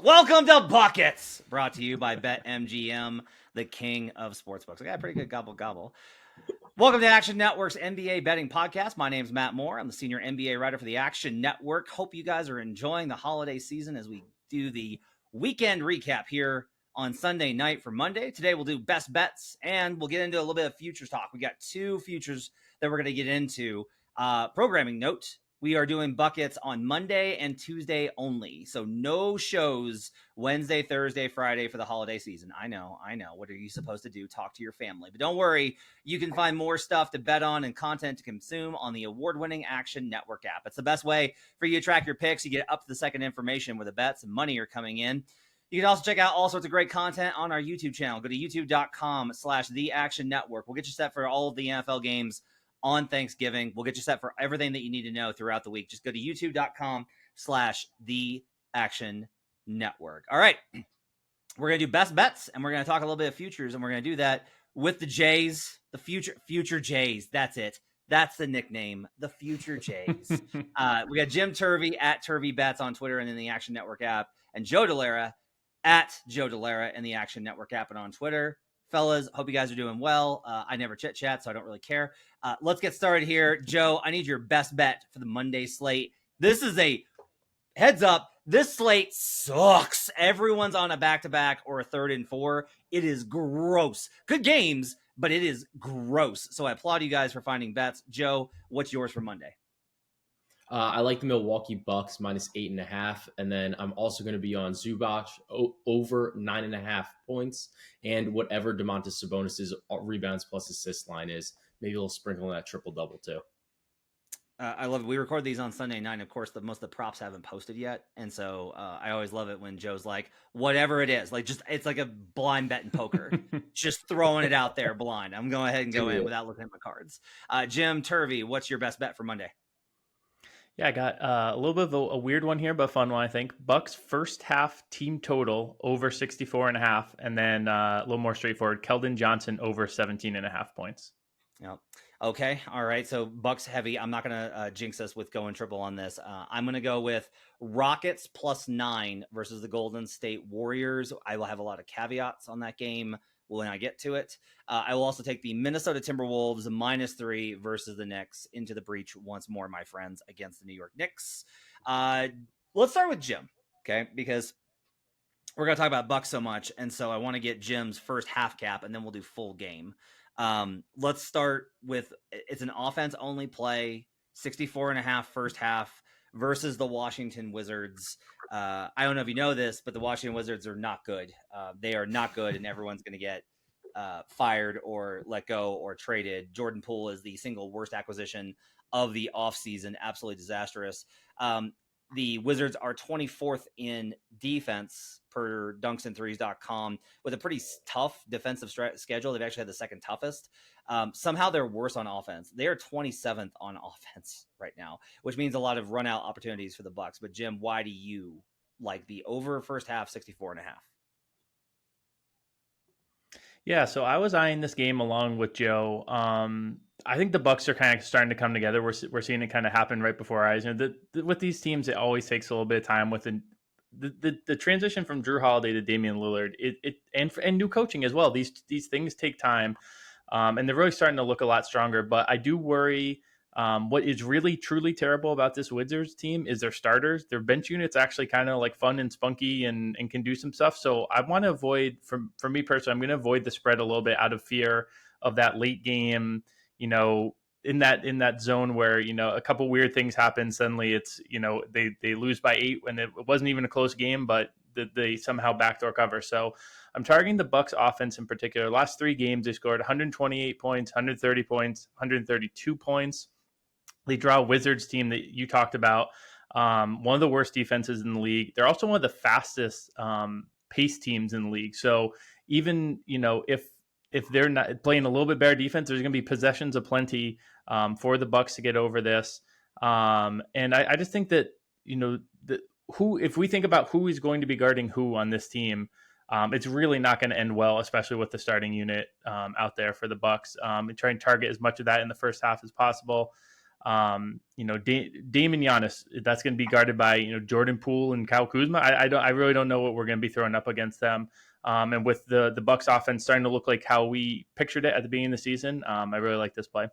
Welcome to Buckets, brought to you by BetMGM, the king of sportsbooks. I got a pretty good gobble. Welcome to Action Network's NBA betting podcast. My name's Matt Moore. I'm the senior NBA writer for the Action Network. Hope you guys are enjoying the holiday season as we do the weekend recap here on Sunday night for Monday. Today we'll do best bets and we'll get into a little bit of futures talk. We got two futures that we're going to get into. Programming note, we are doing buckets on Monday and Tuesday only. So no shows Wednesday, Thursday, Friday for the holiday season. I know. What are you supposed to do? Talk to your family. But don't worry, you can find more stuff to bet on and content to consume on the award-winning Action Network app. It's the best way for you to track your picks. You get up to the second information where the bets and money are coming in. You can also check out all sorts of great content on our YouTube channel. Go to youtube.com/The Action Network. We'll get you set for all of the NFL games on Thanksgiving. We'll get you set for everything that you need to know throughout the week. Just go to youtube.com/The Action Network. All right. We're going to do best bets and we're going to talk a little bit of futures, and we're going to do that with the Jays, the future Jays. That's it. That's the nickname, the future Jays. We got Jim Turvey at Turvey Bets on Twitter and in the Action Network app, and Joe Delara at Joe Delara in the Action Network app and on Twitter. Fellas, hope you guys are doing well. I never chit chat, so I don't really care. Let's get started here. Joe, I need your best bet for the Monday slate. This is a heads up. This slate sucks. Everyone's on a back-to-back or a 3rd and 4. It is gross. Good games, but it is gross. So I applaud you guys for finding bets. Joe, what's yours for Monday? I like the Milwaukee Bucks -8.5, and then I'm also going to be on Zubac over 9.5 points, and whatever Domantas Sabonis' rebounds plus assist line is. Maybe a little sprinkle in that triple-double too. I love it. We record thmost of the props haven't posted yet, and so I always love it when Joe's like, whatever it is, like just it's like a blind bet in poker, just throwing it out there blind. I'm going ahead and go in without looking at my cards. Jim Turvey, what's your best bet for Monday? Yeah, I got a little bit of a weird one here, but fun one, I think. Bucks first half team total over 64.5, and then a little more straightforward, Keldon Johnson over 17.5 points. Yep. Okay. All right. So Bucks heavy. I'm not going to jinx us with going triple on this. I'm going to go with Rockets +9 versus the Golden State Warriors. I will have a lot of caveats on that game when I get to it. I will also take the Minnesota Timberwolves -3 versus the Knicks into the breach once more, my friends, against the New York Knicks. Let's start with Jim, okay? Because we're going to talk about Bucks so much, and so I want to get Jim's first half cap, and then we'll do full game. Let's start with, it's an offense-only play, 64.5 first half versus the Washington Wizards. I don't know if you know this, but the Washington Wizards are not good. They are not good, and everyone's going to get fired or let go or traded. Jordan Poole is the single worst acquisition of the offseason. Absolutely disastrous. The Wizards are 24th in defense per dunksandthrees.com with a pretty tough defensive schedule. They've actually had the second toughest. Somehow they're worse on offense. They are 27th on offense right now, which means a lot of run out opportunities for the Bucks. But Jim, why do you like the over first half 64.5? Yeah, so I was eyeing this game along with Joe. I think the Bucks are kind of starting to come together. We're seeing it kind of happen right before our eyes. You know, with these teams, it always takes a little bit of time. With the transition from Drew Holiday to Damian Lillard, and new coaching as well. These things take time, and they're really starting to look a lot stronger. But I do worry. What is really truly terrible about this Wizards team is their starters. Their bench unit's actually kind of like fun and spunky and can do some stuff. So I want to avoid, for me personally, I'm going to avoid the spread a little bit out of fear of that late game, you know, in that zone where, you know, a couple weird things happen. Suddenly it's, you know, they lose by 8 when it wasn't even a close game, but they somehow backdoor cover. So I'm targeting the Bucks offense in particular. Last 3 games, they scored 128 points, 130 points, 132 points. They draw a Wizards team that you talked about, one of the worst defenses in the league. They're also one of the fastest pace teams in the league. So even, you know, if they're not playing a little bit better defense, there's going to be possessions aplenty for the Bucks to get over this. And I just think that, you know, if we think about who is going to be guarding who on this team, it's really not going to end well, especially with the starting unit out there for the Bucks. And try and target as much of that in the first half as possible. Damon Giannis, that's going to be guarded by Jordan Poole and Kyle Kuzma. I really don't know what we're going to be throwing up against them. And with the Bucks offense starting to look like how we pictured it at the beginning of the season, I really like this play.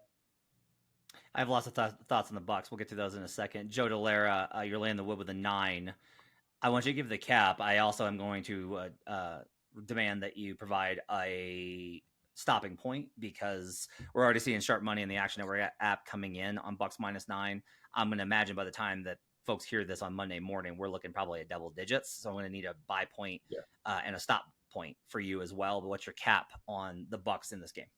I have lots of thoughts on the Bucks. We'll get to those in a second. Joe Delara, you're laying the wood with a 9. I want you to give the cap. I also am going to demand that you provide a stopping point because we're already seeing sharp money in the Action Network app coming in on Bucks -9. I'm going to imagine by the time that folks hear this on Monday morning, we're looking probably at double digits. So I'm going to need a buy point and a stop point for you as well. But what's your cap on the Bucks in this game?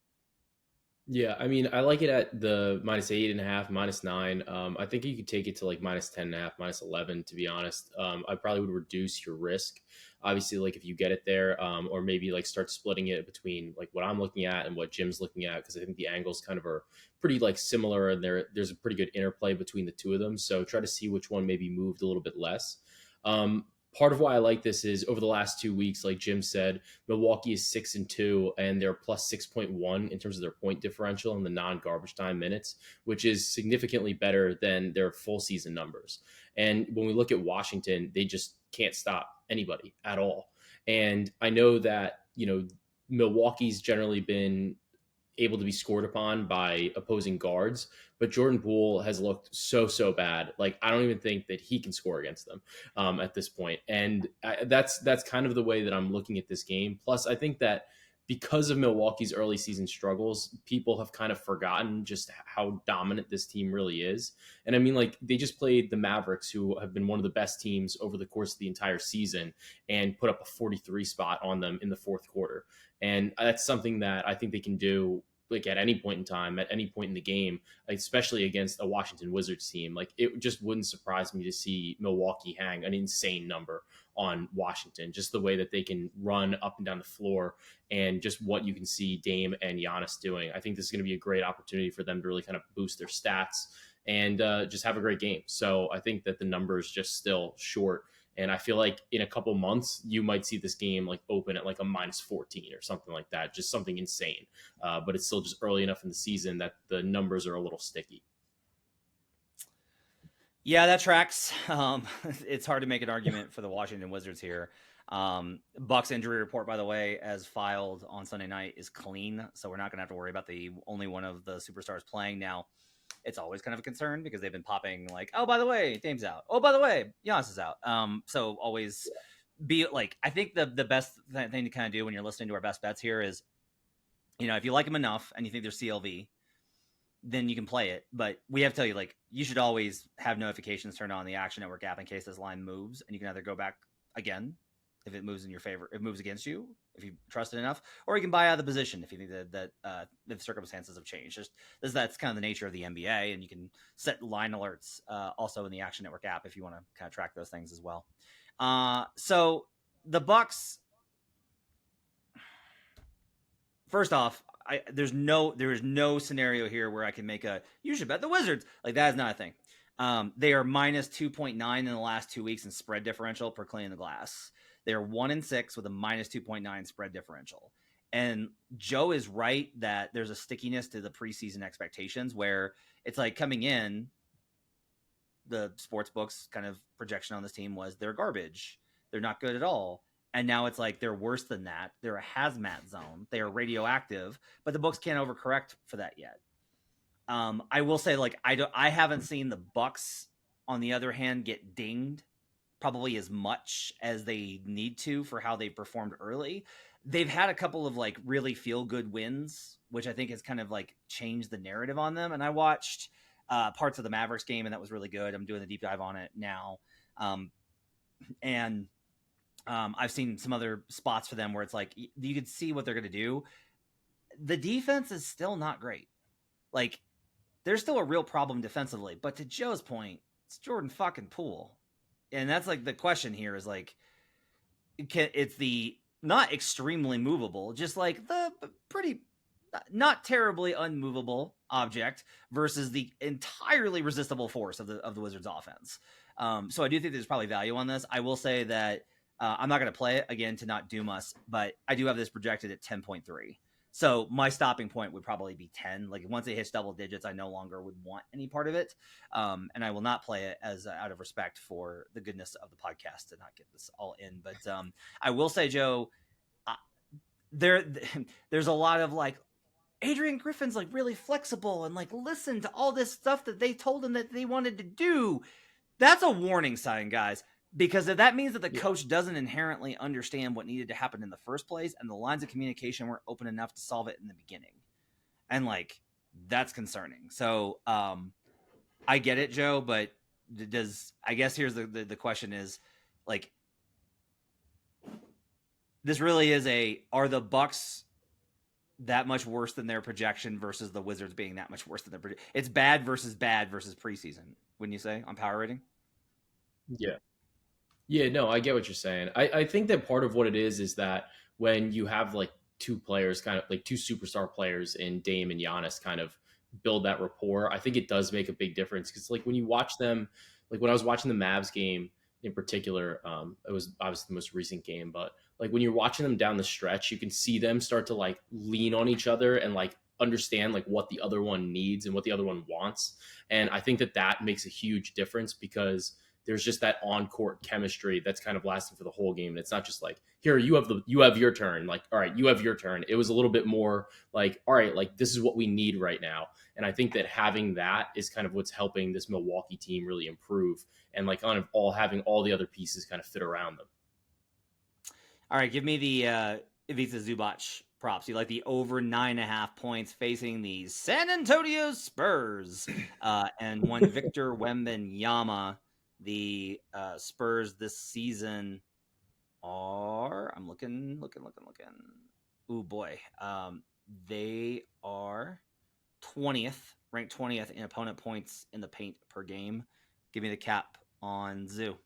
Yeah, I mean, I like it at the -8.5, -9. I think you could take it to like -10.5, -11. To be honest, I probably would reduce your risk. Obviously, like if you get it there, or maybe like start splitting it between like what I'm looking at and what Jim's looking at, because I think the angles kind of are pretty like similar, and there's a pretty good interplay between the two of them. So try to see which one maybe moved a little bit less. Part of why I like this is over the last 2 weeks, like Jim said, Milwaukee is 6-2, and they're plus 6.1 in terms of their point differential in the non-garbage time minutes, which is significantly better than their full season numbers. And when we look at Washington, they just can't stop anybody at all. And I know that, Milwaukee's generally been able to be scored upon by opposing guards, but Jordan Poole has looked so bad. Like I don't even think that he can score against them at this point. And that's kind of the way that I'm looking at this game. Plus, I think that because of Milwaukee's early season struggles, people have kind of forgotten just how dominant this team really is. And I mean, like they just played the Mavericks, who have been one of the best teams over the course of the entire season, and put up a 43 spot on them in the fourth quarter. And that's something that I think they can do like at any point in time, at any point in the game, especially against a Washington Wizards team. Like it just wouldn't surprise me to see Milwaukee hang an insane number on Washington, just the way that they can run up and down the floor and just what you can see Dame and Giannis doing. I think this is going to be a great opportunity for them to really kind of boost their stats and just have a great game. So I think that the number is just still short. And I feel like in a couple months, you might see this game like open at like a -14 or something like that, just something insane. But it's still just early enough in the season that the numbers are a little sticky. Yeah, that tracks. It's hard to make an argument for the Washington Wizards here. Bucks injury report, by the way, as filed on Sunday night, is clean, so we're not going to have to worry about the only one of the superstars playing now. It's always kind of a concern because they've been popping like, oh, by the way, Dame's out. Oh, by the way, Giannis is out. So always be like, I think the best thing to kind of do when you're listening to our best bets here is, if you like them enough and you think they're CLV, then you can play it. But we have to tell you, like, you should always have notifications turned on the Action Network app in case this line moves, and you can either go back again if it moves in your favor, it moves against you if you trust it enough, or you can buy out of the position if you think that the circumstances have changed. That's kind of the nature of the NBA, and you can set line alerts also in the Action Network app if you want to kind of track those things as well. So the Bucks, first off, there is no scenario here where I can make you should bet the Wizards. Like that is not a thing. They are -2.9 in the last 2 weeks in spread differential per cleaning the glass. They are 1-6 with a -2.9 spread differential. And Joe is right that there's a stickiness to the preseason expectations where it's like coming in, the sports books kind of projection on this team was they're garbage. They're not good at all. And now it's like they're worse than that. They're a hazmat zone. They are radioactive, but the books can't overcorrect for that yet. I will say, like, I haven't seen the Bucks, on the other hand, get dinged probably as much as they need to for how they performed early. They've had a couple of like really feel good wins, which I think has kind of like changed the narrative on them. And I watched parts of the Mavericks game, and that was really good. I'm doing the deep dive on it now. I've seen some other spots for them where it's like you could see what they're going to do. The defense is still not great. Like, there's still a real problem defensively. But to Joe's point, it's Jordan fucking Poole. And that's like the question here is like, it's the not extremely movable, just like the pretty not terribly unmovable object versus the entirely resistible force of the Wizards offense. So I do think there's probably value on this. I will say that I'm not going to play it again to not doom us, but I do have this projected at 10.3. So my stopping point would probably be 10. Like once it hits double digits, I no longer would want any part of it. And I will not play it as out of respect for the goodness of the podcast to not get this all in. But I will say, Joe, there's a lot of like, Adrian Griffin's like really flexible and like listen to all this stuff that they told him that they wanted to do. That's a warning sign, guys. Because if that means that the coach doesn't inherently understand what needed to happen in the first place and the lines of communication weren't open enough to solve it in the beginning. And like, that's concerning. So I get it, Joe, but I guess here's the question is like, this really is are the Bucks that much worse than their projection versus the Wizards being that much worse than their projection? It's bad versus preseason, wouldn't you say, on power rating? Yeah. Yeah, no, I get what you're saying. I think that part of what it is that when you have like two players, kind of like two superstar players in Dame and Giannis kind of build that rapport, I think it does make a big difference. Because like when you watch them, like when I was watching the Mavs game in particular, it was obviously the most recent game, but like when you're watching them down the stretch, you can see them start to like lean on each other and like understand like what the other one needs and what the other one wants. And I think that makes a huge difference because there's just that on-court chemistry that's kind of lasting for the whole game. And it's not just like, here, you have your turn. Like, all right, you have your turn. It was a little bit more like, all right, like this is what we need right now. And I think that having that is kind of what's helping this Milwaukee team really improve and like kind of having all the other pieces kind of fit around them. All right, give me the Ivica Zubac props. You like the over 9.5 points facing the San Antonio Spurs and one Victor Wembanyama. The Spurs this season are, I'm looking. Oh boy. They are 20th, ranked 20th in opponent points in the paint per game. Give me the cap on Zoo.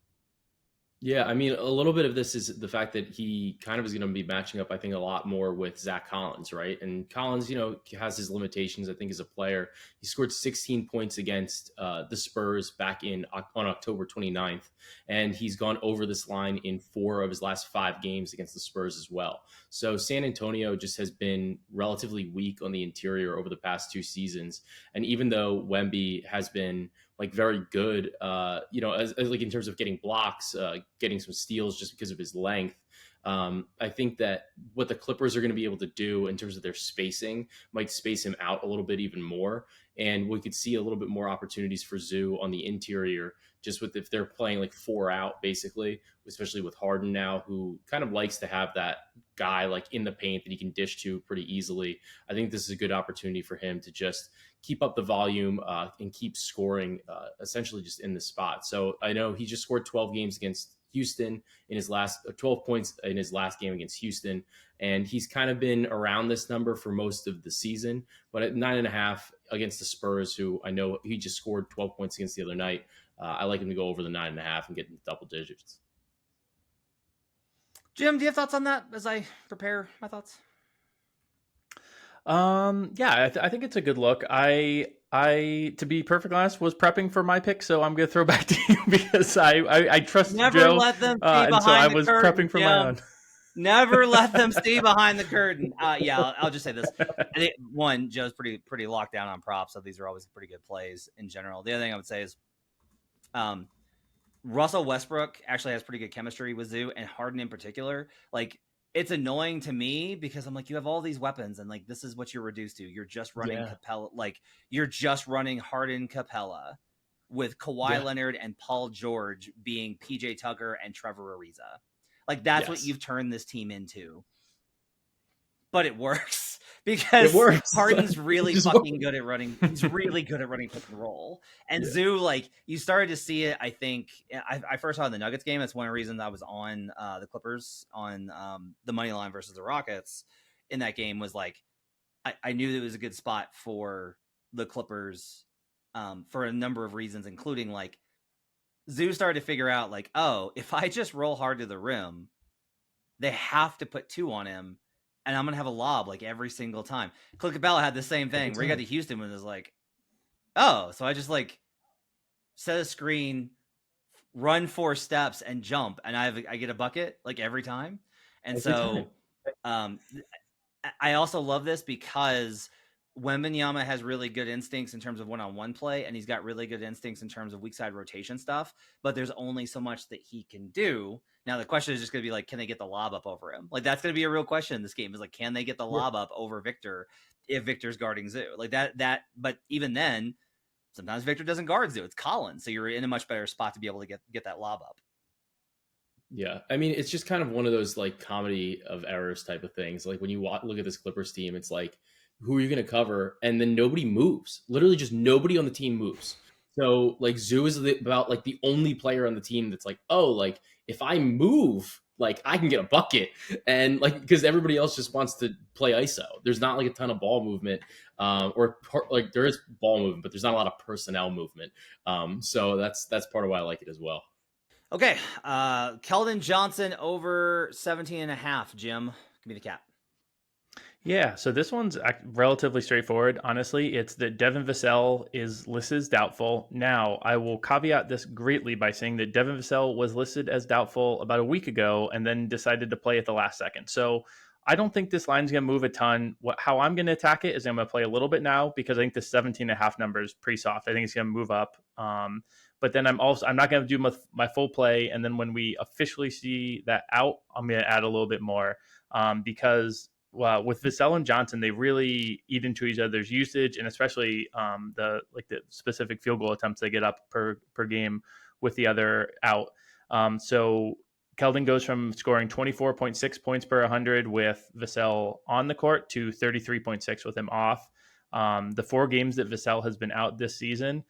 Yeah, I mean, a little bit of this is the fact that he kind of is going to be matching up, I think, a lot more with Zach Collins, right? And Collins, has his limitations, I think, as a player. He scored 16 points against the Spurs back on October 29th, and he's gone over this line in 4 of his last 5 games against the Spurs as well. So San Antonio just has been relatively weak on the interior over the past 2 seasons. And even though Wemby has been like very good, as like in terms of getting blocks, getting some steals just because of his length. I think that what the Clippers are going to be able to do in terms of their spacing might space him out a little bit even more. And we could see a little bit more opportunities for Zoo on the interior, just with if they're playing like 4 out, basically, especially with Harden now, who kind of likes to have that guy like in the paint that he can dish to pretty easily. I think this is a good opportunity for him to just keep up the volume and keep scoring essentially just in the spot. So I know he just scored 12 games against Houston in his last 12 points in his last game against Houston. And he's kind of been around this number for most of the season, but at 9.5 against the Spurs, who I know he just scored 12 points against the other night. I like him to go over the 9.5 and get into double digits. Jim, do you have thoughts on that as I prepare my thoughts? Yeah, I think it's a good look. I, to be perfectly honest, was prepping for my pick, so I'm going to throw back to you because I trust Never Joe. let them stay and so I behind the was curtain, prepping for Jim. my own. Never let them stay behind the curtain. I'll just say this. I think, one, Joe's pretty locked down on props, so these are always pretty good plays in general. The other thing I would say is Russell Westbrook actually has pretty good chemistry with Zoo, and Harden in particular. Like, it's annoying to me because I'm like, you have all these weapons and like, this is what you're reduced to. You're just running Capella. Like you're just running Harden Capella with Kawhi Leonard and Paul George being PJ Tucker and Trevor Ariza. Like that's what you've turned this team into. But it works because Harden's really fucking good at running. He's really good at running pick and roll. And Zoo, like you started to see it. I think I first saw it in the Nuggets game. That's one of the reasons I was on the Clippers on the money line versus the Rockets in that game was like, I knew it was a good spot for the Clippers for a number of reasons, including like Zoo started to figure out like, oh, if I just roll hard to the rim, they have to put 2 on him. And I'm going to have a lob like every single time. Clint Capella had the same thing where he got to Houston when it was like, oh, so I just like set a screen, run 4 steps and jump. And I get a bucket like every time. And I also love this because Wembanyama has really good instincts in terms of one-on-one play, and he's got really good instincts in terms of weak side rotation stuff. But there's only so much that he can do. Now the question is just going to be like, can they get the lob up over him? Like that's going to be a real question in this game. Is like, can they get the lob up over Victor if Victor's guarding Zoo? Like that. But even then, sometimes Victor doesn't guard Zoo. It's Collins, so you're in a much better spot to be able to get that lob up. Yeah, I mean, it's just kind of one of those like comedy of errors type of things. Like when you look at this Clippers team, it's like, who are you going to cover? And then nobody moves. Literally, just nobody on the team moves. So like Zoo is about like the only player on the team that's like, oh, like if I move, like I can get a bucket, and like because everybody else just wants to play ISO. There's not like a ton of ball movement, like there is ball movement, but there's not a lot of personnel movement. So that's part of why I like it as well. Okay, Keldon Johnson over 17.5. Jim, give me the cap. Yeah, so this one's relatively straightforward. Honestly, it's that Devin Vassell is listed as doubtful. Now, I will caveat this greatly by saying that Devin Vassell was listed as doubtful about a week ago and then decided to play at the last second. So I don't think this line's going to move a ton. How I'm going to attack it is I'm going to play a little bit now because I think the 17.5 number is pretty soft. I think it's going to move up. But then I'm not going to do my full play. And then when we officially see that out, I'm going to add a little bit more because with Vassell and Johnson, they really eat into each other's usage, and especially the specific field goal attempts they get up per game with the other out. So Keldon goes from scoring 24.6 points per 100 with Vassell on the court to 33.6 with him off. The 4 games that Vassell has been out this season,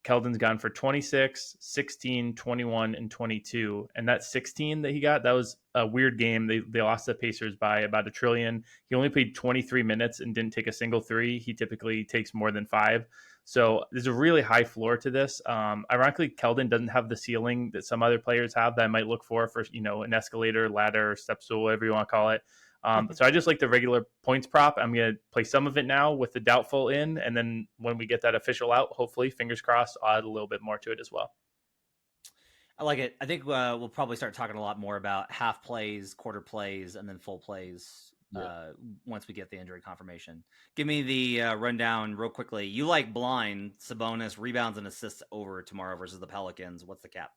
Keldon's gone for 26, 16, 21, and 22. And that 16 that he got, that was a weird game. They lost the Pacers by about $1 trillion. He only played 23 minutes and didn't take a single three. He typically takes more than 5. So there's a really high floor to this. Ironically, Keldon doesn't have the ceiling that some other players have that I might look for an escalator, ladder, step stool, whatever you want to call it. So I just like the regular points prop. I'm going to play some of it now with the doubtful in. And then when we get that official out, hopefully, fingers crossed, I'll add a little bit more to it as well. I like it. I think we'll probably start talking a lot more about half plays, quarter plays, and then full plays once we get the injury confirmation. Give me the rundown real quickly. You like blind, Sabonis, rebounds, and assists over tomorrow versus the Pelicans. What's the cap?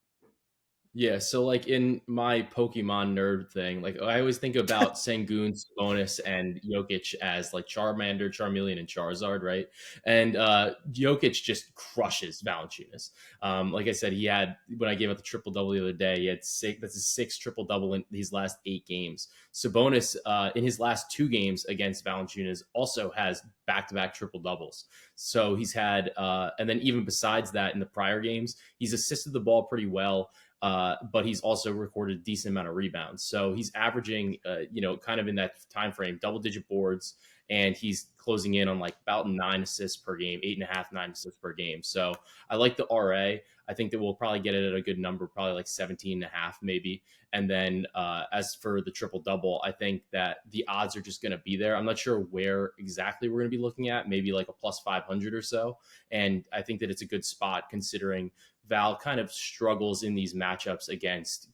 Yeah, so like in my Pokemon nerd thing, like I always think about Sengun, Sabonis, and Jokic as like Charmander, Charmeleon, and Charizard, right? And Jokic just crushes Valanciunas. Like I said, he had, when I gave out the triple double the other day, he had 6. That's his 6th triple double in these last 8 games. Sabonis, in his last 2 games against Valanciunas, also has back-to-back triple doubles. So he's had, and then even besides that, in the prior games, he's assisted the ball pretty well. But he's also recorded a decent amount of rebounds. So he's averaging, kind of in that time frame, double-digit boards, and he's closing in on like about 9 assists per game, 8.5, 9 assists per game. So I like the RA. I think that we'll probably get it at a good number, probably like 17.5 maybe. And then as for the triple-double, I think that the odds are just going to be there. I'm not sure where exactly we're going to be looking at, maybe like a plus 500 or so. And I think that it's a good spot considering Val kind of struggles in these matchups against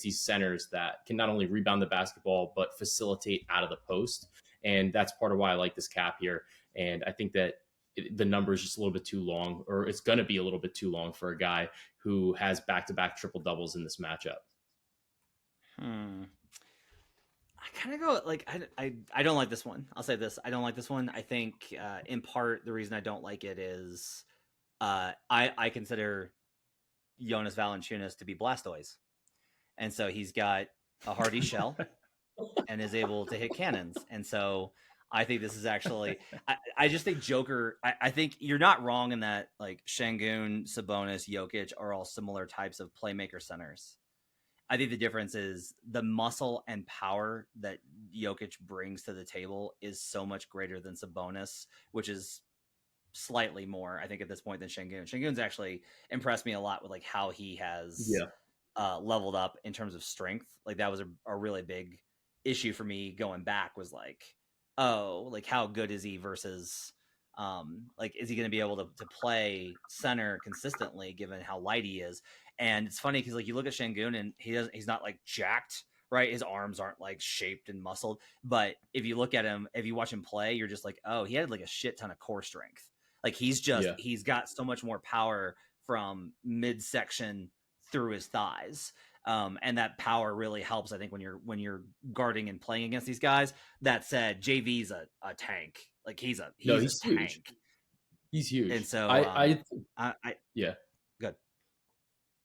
these centers that can not only rebound the basketball, but facilitate out of the post. And that's part of why I like this cap here. And I think that the number is just a little bit too long, or it's going to be a little bit too long for a guy who has back-to-back triple doubles in this matchup. I kind of go like, I don't like this one. I'll say this. I don't like this one. I think in part the reason I don't like it is I consider Jonas Valanciunas to be Blastoise. And so he's got a hardy shell and is able to hit cannons. And so I think this is actually, I just think Joker, I think you're not wrong in that like Şengün, Sabonis, Jokic are all similar types of playmaker centers. I think the difference is the muscle and power that Jokic brings to the table is so much greater than Sabonis, which is slightly more, I think, at this point than Şengün. Şengün's actually impressed me a lot with like how he has leveled up in terms of strength. Like that was a really big issue for me going back, was like, oh, like how good is he versus like is he going to be able to play center consistently given how light he is? And it's funny because like you look at Şengün and he's not like jacked right? His arms aren't like shaped and muscled, but if you look at him, if you watch him play, you're just like, oh, he had like a shit ton of core strength. Like Yeah. he's got so much more power from midsection through his thighs. And that power really helps, I think, when you're guarding and playing against these guys. That said, JV's a tank. Like he's a No, he's a he's huge. tank. He's huge. And so I Yeah. good.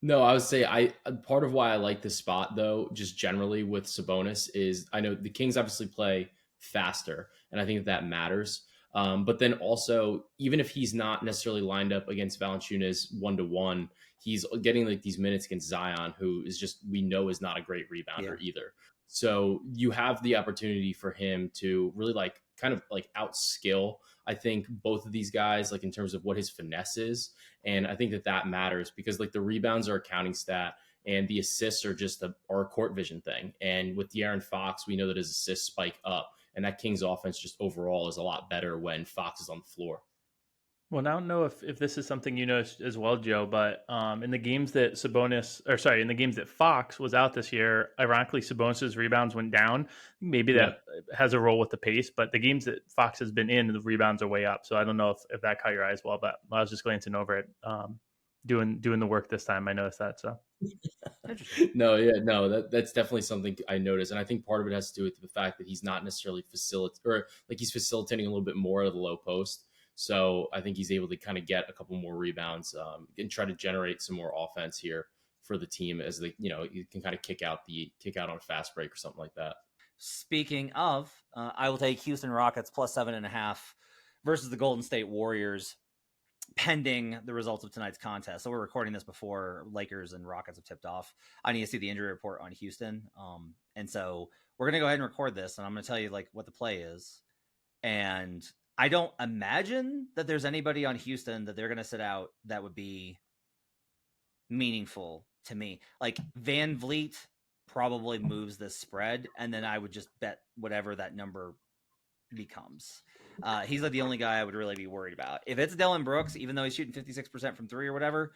No, I would say part of why I like this spot though, just generally with Sabonis is I know the Kings obviously play faster, and I think that matters. But then also, even if he's not necessarily lined up against Valanciunas 1-to-1, he's getting like these minutes against Zion, who is just we know is not a great rebounder either. So you have the opportunity for him to really like kind of like outskill, I think, both of these guys, like in terms of what his finesse is. And I think that matters because like the rebounds are a counting stat and the assists are just are a court vision thing. And with De'Aaron Fox, we know that his assists spike up, and that Kings offense just overall is a lot better when Fox is on the floor. Well, I don't know if this is something you know as well, Joe, but in the games that in the games that Fox was out this year, ironically, Sabonis's rebounds went down. Maybe that has a role with the pace, but the games that Fox has been in, the rebounds are way up. So I don't know if that caught your eye as well, but I was just glancing over it, doing the work this time. I noticed that. So that's definitely something I noticed, and I think part of it has to do with the fact that he's not necessarily he's facilitating a little bit more of the low post. So I think he's able to kind of get a couple more rebounds and try to generate some more offense here for the team as you can kind of kick out on a fast break or something like that. Speaking of, I will take Houston Rockets plus 7.5 versus the Golden State Warriors, pending the results of tonight's contest. So we're recording this before Lakers and Rockets have tipped off. I need to see the injury report on Houston. And so we're going to go ahead and record this, and I'm going to tell you like what the play is. And I don't imagine that there's anybody on Houston that they're going to sit out that would be meaningful to me. Like Van Vliet probably moves this spread, and then I would just bet whatever that number becomes. He's like the only guy I would really be worried about. If it's Dylan Brooks, even though he's shooting 56% from three or whatever,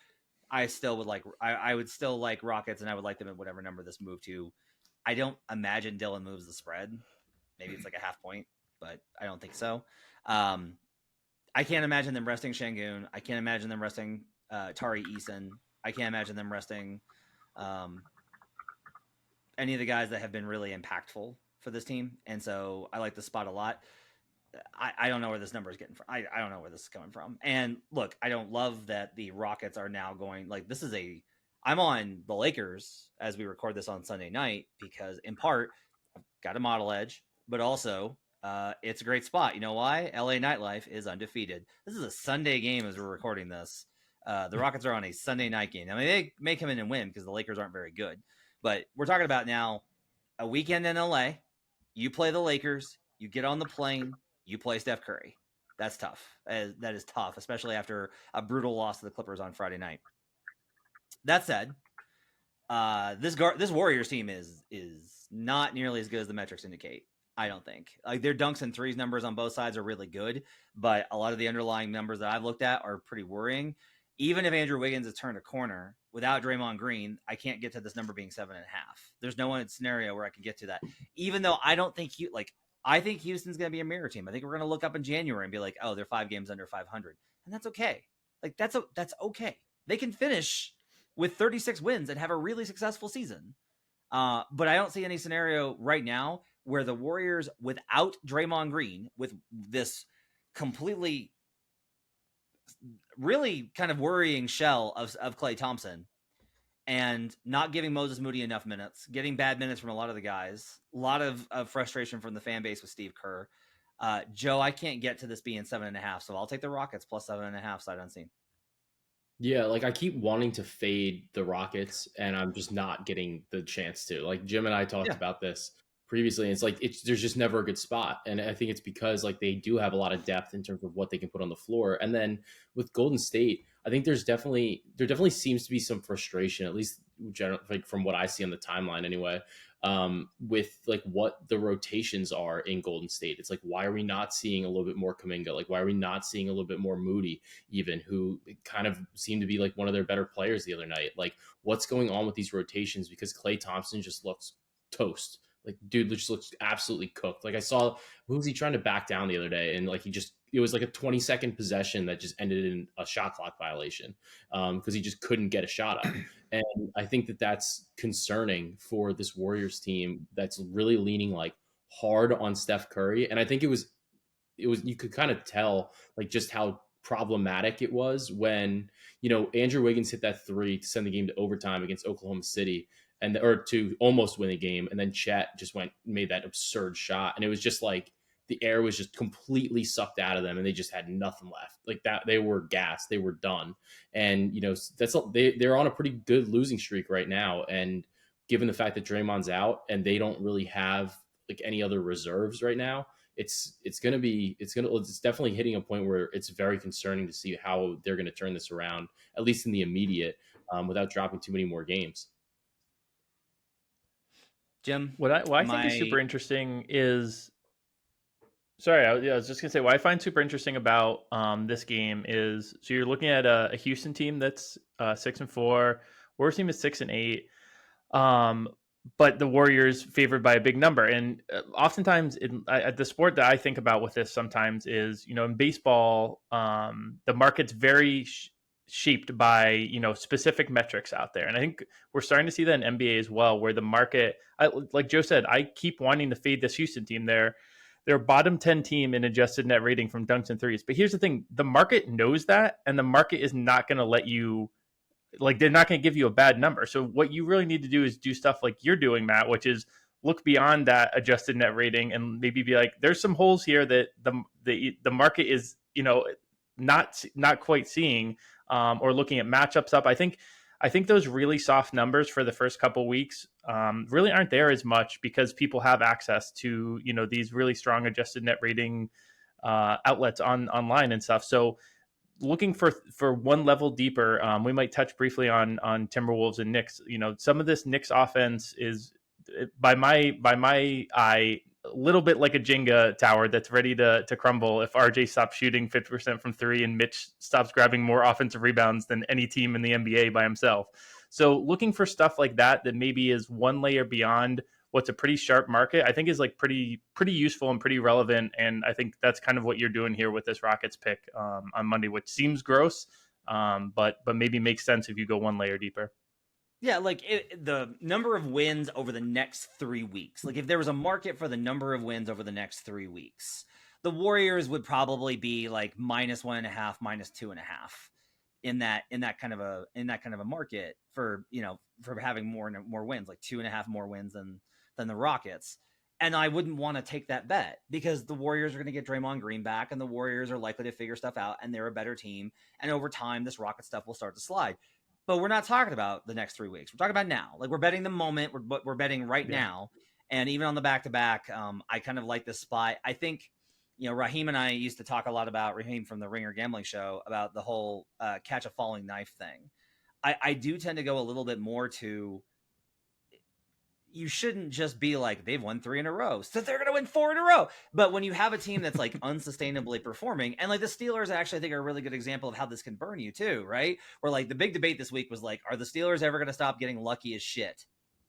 I still would like. I would still like Rockets, and I would like them at whatever number this move to. I don't imagine Dylan moves the spread. Maybe it's like a half point, but I don't think so. I can't imagine them resting Şengün. I can't imagine them resting Tari Eason. I can't imagine them resting any of the guys that have been really impactful for this team. And so I like the spot a lot. I don't know where this number is getting from. I don't know where this is coming from. And look, I don't love that the Rockets are now going like this is I'm on the Lakers as we record this on Sunday night because in part I've got a model edge, but also it's a great spot. You know why? LA nightlife is undefeated. This is a Sunday game as we're recording this. The Rockets are on a Sunday night game. I mean, they may come in and win because the Lakers aren't very good. But we're talking about now a weekend in LA. You play the Lakers. You get on the plane. You play Steph Curry. That's tough. That is tough, especially after a brutal loss to the Clippers on Friday night. That said, this Warriors team is not nearly as good as the metrics indicate. I don't think like their dunks and threes numbers on both sides are really good, but a lot of the underlying numbers that I've looked at are pretty worrying. Even if Andrew Wiggins has turned a corner without Draymond Green, I can't get to this number being 7.5. There's no one scenario where I can get to that. Even though I don't think I think Houston's going to be a mirror team. I think we're going to look up in January and be like, oh, they're 5 games under 500, and that's okay. Like that's okay. They can finish with 36 wins and have a really successful season. But I don't see any scenario right now where the Warriors, without Draymond Green, with this completely, really kind of worrying shell of Klay Thompson, and not giving Moses Moody enough minutes, getting bad minutes from a lot of the guys, a lot of frustration from the fan base with Steve Kerr. Joe, I can't get to this being 7.5, so I'll take the Rockets plus 7.5 sight unseen. Yeah, like I keep wanting to fade the Rockets, and I'm just not getting the chance to. Like Jim and I talked about this previously, and it's like there's just never a good spot, and I think it's because like they do have a lot of depth in terms of what they can put on the floor. And then with Golden State, I think there definitely seems to be some frustration, at least like from what I see on the timeline anyway, with like what the rotations are in Golden State. It's like, why are we not seeing a little bit more Kuminga? Like, why are we not seeing a little bit more Moody, even, who kind of seemed to be like one of their better players the other night? Like, what's going on with these rotations? Because Klay Thompson just looks toast. Like, dude just looks absolutely cooked. Like, I saw, who was he trying to back down the other day? And like, it was like a 20-second possession that just ended in a shot clock violation because he just couldn't get a shot up. And I think that that's concerning for this Warriors team that's really leaning like hard on Steph Curry. And I think it was, you could kind of tell like just how problematic it was when, Andrew Wiggins hit that three to send the game to overtime against Oklahoma City or to almost win the game. And then Chet just made that absurd shot. And it was just like the air was just completely sucked out of them and they just had nothing left like that. They were gassed. They were done. And, they're on a pretty good losing streak right now. And given the fact that Draymond's out and they don't really have like any other reserves right now, it's definitely hitting a point where it's very concerning to see how they're going to turn this around, at least in the immediate, without dropping too many more games. Jim, what I think is super interesting is, sorry, I was just gonna say what I find super interesting about this game is, so you're looking at a Houston team that's 6-4, Warriors team is 6-8. But the Warriors favored by a big number. And oftentimes the sport that I think about with this sometimes is, in baseball, the market's very shaped by, specific metrics out there. And I think we're starting to see that in NBA as well, where the market, like Joe said, I keep wanting to fade this Houston team. They're a bottom 10 team in adjusted net rating from dunks and threes. But here's the thing, the market knows that, and the market is not going to let you, like, they're not going to give you a bad number. So what you really need to do is do stuff like you're doing, Matt, which is look beyond that adjusted net rating and maybe be like, there's some holes here that the market is, not quite seeing, or looking at matchups up. I think those really soft numbers for the first couple weeks really aren't there as much because people have access to, these really strong adjusted net rating outlets online and stuff. So looking for one level deeper, we might touch briefly on Timberwolves and Knicks. Some of this Knicks offense is, by my eye, a little bit like a Jenga tower that's ready to crumble if RJ stops shooting 50% from three and Mitch stops grabbing more offensive rebounds than any team in the NBA by himself. So looking for stuff like that maybe is one layer beyond what's a pretty sharp market, I think is like pretty useful and pretty relevant. And I think that's kind of what you're doing here with this Rockets pick on Monday, which seems gross, but maybe makes sense if you go one layer deeper. Yeah, like the number of wins over the next 3 weeks. Like if there was a market for the number of wins over the next 3 weeks, the Warriors would probably be like -1.5, -2.5 in that kind of a market for having more wins, like 2.5 more wins than the Rockets. And I wouldn't want to take that bet because the Warriors are going to get Draymond Green back and the Warriors are likely to figure stuff out and they're a better team. And over time, this Rocket stuff will start to slide. But we're not talking about the next 3 weeks. We're talking about now. Like we're betting the moment. We're betting right now. And even on the back-to-back, I kind of like this spot. I think, Raheem and I used to talk a lot about, Raheem from the Ringer Gambling Show, about the whole catch a falling knife thing. I do tend to go a little bit more to, you shouldn't just be like, they've won 3 in a row, so they're going to win 4 in a row. But when you have a team that's like unsustainably performing, and like the Steelers actually I think are a really good example of how this can burn you too, right? Where like the big debate this week was like, are the Steelers ever going to stop getting lucky as shit?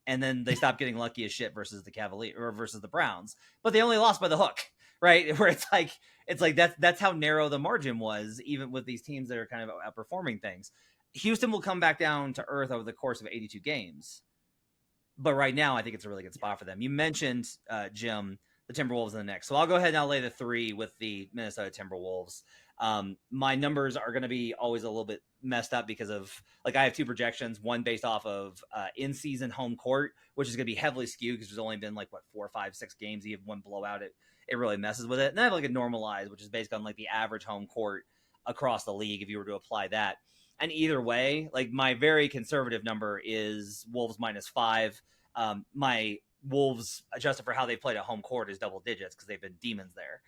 And then they stopped getting lucky as shit versus the Cavaliers or versus the Browns, but they only lost by the hook, right? Where it's like that's how narrow the margin was, even with these teams that are kind of outperforming things. Houston will come back down to earth over the course of 82 games. But right now, I think it's a really good spot for them. You mentioned, Jim, the Timberwolves and the Knicks. So I'll go ahead and I'll lay the 3 with the Minnesota Timberwolves. My numbers are going to be always a little bit messed up because of, like, I have 2 projections, one based off of in-season home court, which is going to be heavily skewed because there's only been, 4, 5, 6 games. You have one blowout. It really messes with it. And I have, a normalized, which is based on, the average home court across the league if you were to apply that. And either way, my very conservative number is Wolves -5. My Wolves, adjusted for how they played at home court, is double digits because they've been demons there.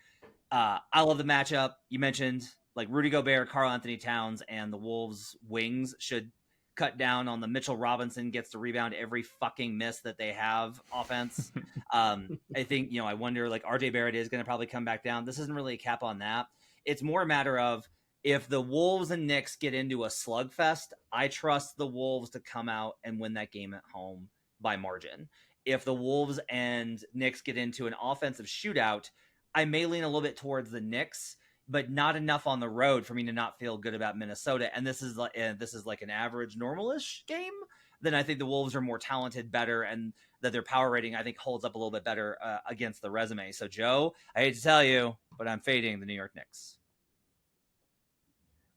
I love the matchup. You mentioned Rudy Gobert, Karl Anthony Towns, and the Wolves wings should cut down on the Mitchell Robinson gets to rebound every fucking miss that they have offense. I think, I wonder, RJ Barrett is going to probably come back down. This isn't really a cap on that. It's more a matter of, if the Wolves and Knicks get into a slugfest, I trust the Wolves to come out and win that game at home by margin. if the Wolves and Knicks get into an offensive shootout, I may lean a little bit towards the Knicks, but not enough on the road for me to not feel good about Minnesota. And this is like an average normal-ish game. Then I think the Wolves are more talented, better, and that their power rating I think holds up a little bit better against the resume. So Joe, I hate to tell you, but I'm fading the New York Knicks.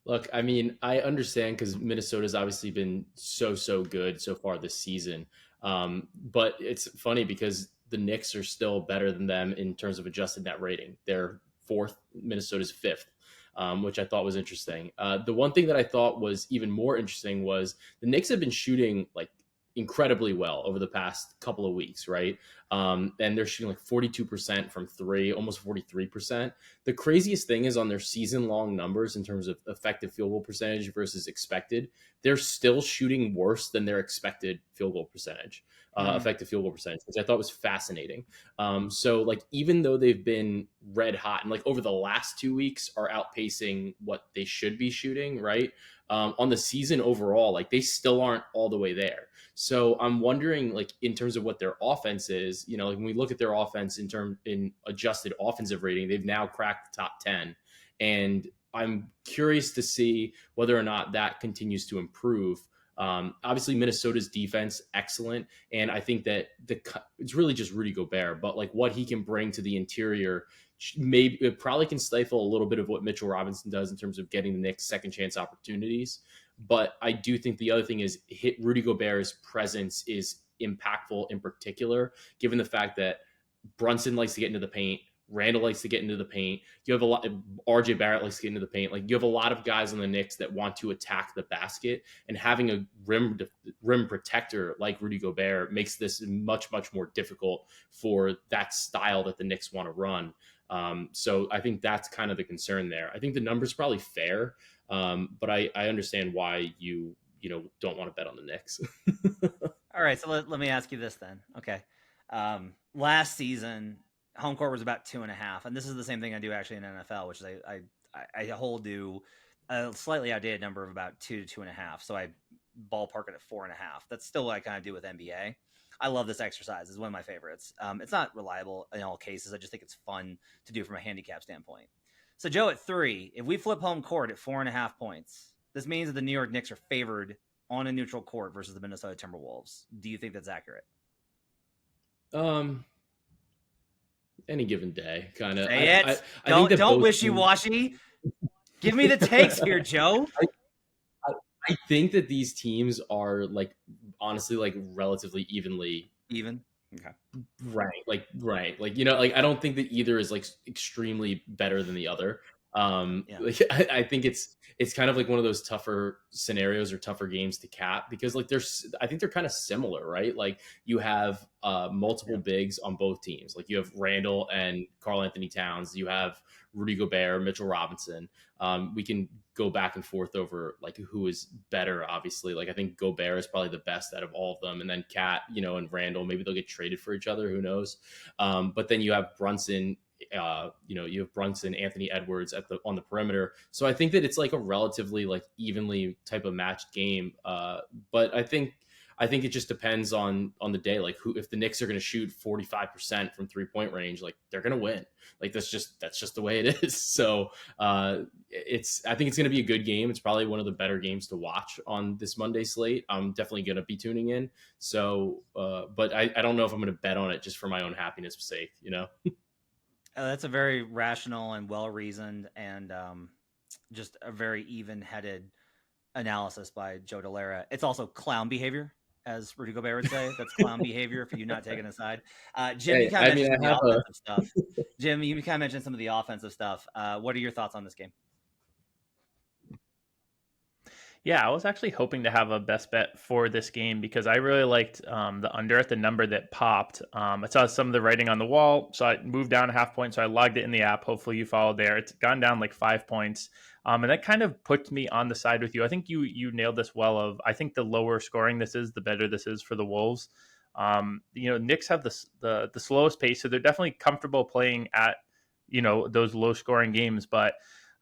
Look, I mean, I understand because Minnesota's obviously been so good so far this season. But it's funny because the Knicks are still better than them in terms of adjusted net rating. They're fourth, Minnesota's fifth, which I thought was interesting. The one thing that I thought was even more interesting was the Knicks have been shooting like incredibly well over the past couple of weeks, right? And they're shooting like 42% from three, almost 43%. The craziest thing is on their season-long numbers in terms of effective field goal percentage versus expected, they're still shooting worse than their expected field goal percentage, effective field goal percentage, which I thought was fascinating. So like, even though they've been red hot and like over the last 2 weeks are outpacing what they should be shooting, right? On the season overall, like they still aren't all the way there. So I'm wondering, like, in terms of what their offense is, you know, like when we look at their offense in adjusted offensive rating, they've now cracked the top 10. And I'm curious to see whether or not that continues to improve. Obviously, Minnesota's defense, excellent. And I think that it's really just Rudy Gobert, but like what he can bring to the interior, maybe it probably can stifle a little bit of what Mitchell Robinson does in terms of getting the Knicks second chance opportunities. But I do think the other thing is Rudy Gobert's presence is impactful in particular, given the fact that Brunson likes to get into the paint. Randle likes to get into the paint. You have a lot. RJ Barrett likes to get into the paint. Like you have a lot of guys on the Knicks that want to attack the basket, and having a rim protector like Rudy Gobert makes this much more difficult for that style that the Knicks want to run. So I think that's kind of the concern there. I think the number's probably fair, but I understand why you don't want to bet on the Knicks. All right, so let me ask you this then. Okay, last season home court was about 2.5, and this is the same thing I do actually in NFL, which is I hold to a slightly outdated number of about 2 to 2.5. So I ballpark it at 4.5. That's still what I kind of do with NBA. I love this exercise. It's one of my favorites. It's not reliable in all cases. I just think it's fun to do from a handicap standpoint. So Joe, at 3, if we flip home court at 4.5 points, this means that the New York Knicks are favored on a neutral court versus the Minnesota Timberwolves. Do you think that's accurate? Any given day, kind of. Say it. Don't wishy-washy. Give me the takes here, Joe. I think that these teams are like honestly like relatively even. Okay. Right. Like, you know, like I don't think that either is like extremely better than the other. Like I think it's kind of like one of those tougher scenarios or tougher games to cap because like I think they're kind of similar, right? Like you have multiple bigs on both teams. Like you have Randle and Karl Anthony Towns. You have Rudy Gobert, Mitchell Robinson. We can go back and forth over like who is better, obviously. Like I think Gobert is probably the best out of all of them. And then Cat, you know, and Randle, maybe they'll get traded for each other. Who knows? But then you have Brunson, you have Brunson, Anthony Edwards on the perimeter. So I think that it's like a relatively like evenly type of matched game. But I think it just depends on the day. Like if the Knicks are going to shoot 45% from 3-point range, like they're going to win. Like that's just the way it is. So I think it's going to be a good game. It's probably one of the better games to watch on this Monday slate. I'm definitely going to be tuning in. So, but I don't know if I'm going to bet on it just for my own happiness sake, you know? That's a very rational and well-reasoned and just a very even-headed analysis by Joe Delara. It's also clown behavior, as Rudy Gobert would say. That's clown behavior for you not taking a side. Jim, you kind of mentioned the offensive stuff. Jim, you kind of mentioned some of the offensive stuff. What are your thoughts on this game? Yeah, I was actually hoping to have a best bet for this game because I really liked the under at the number that popped. I saw some of the writing on the wall, so I moved down a half point. So I logged it in the app. Hopefully you followed there. It's gone down like 5 points. And that kind of puts me on the side with you. I think you nailed this well. I think the lower scoring this is, the better this is for the Wolves. Knicks have the slowest pace, so they're definitely comfortable playing at those low scoring games. But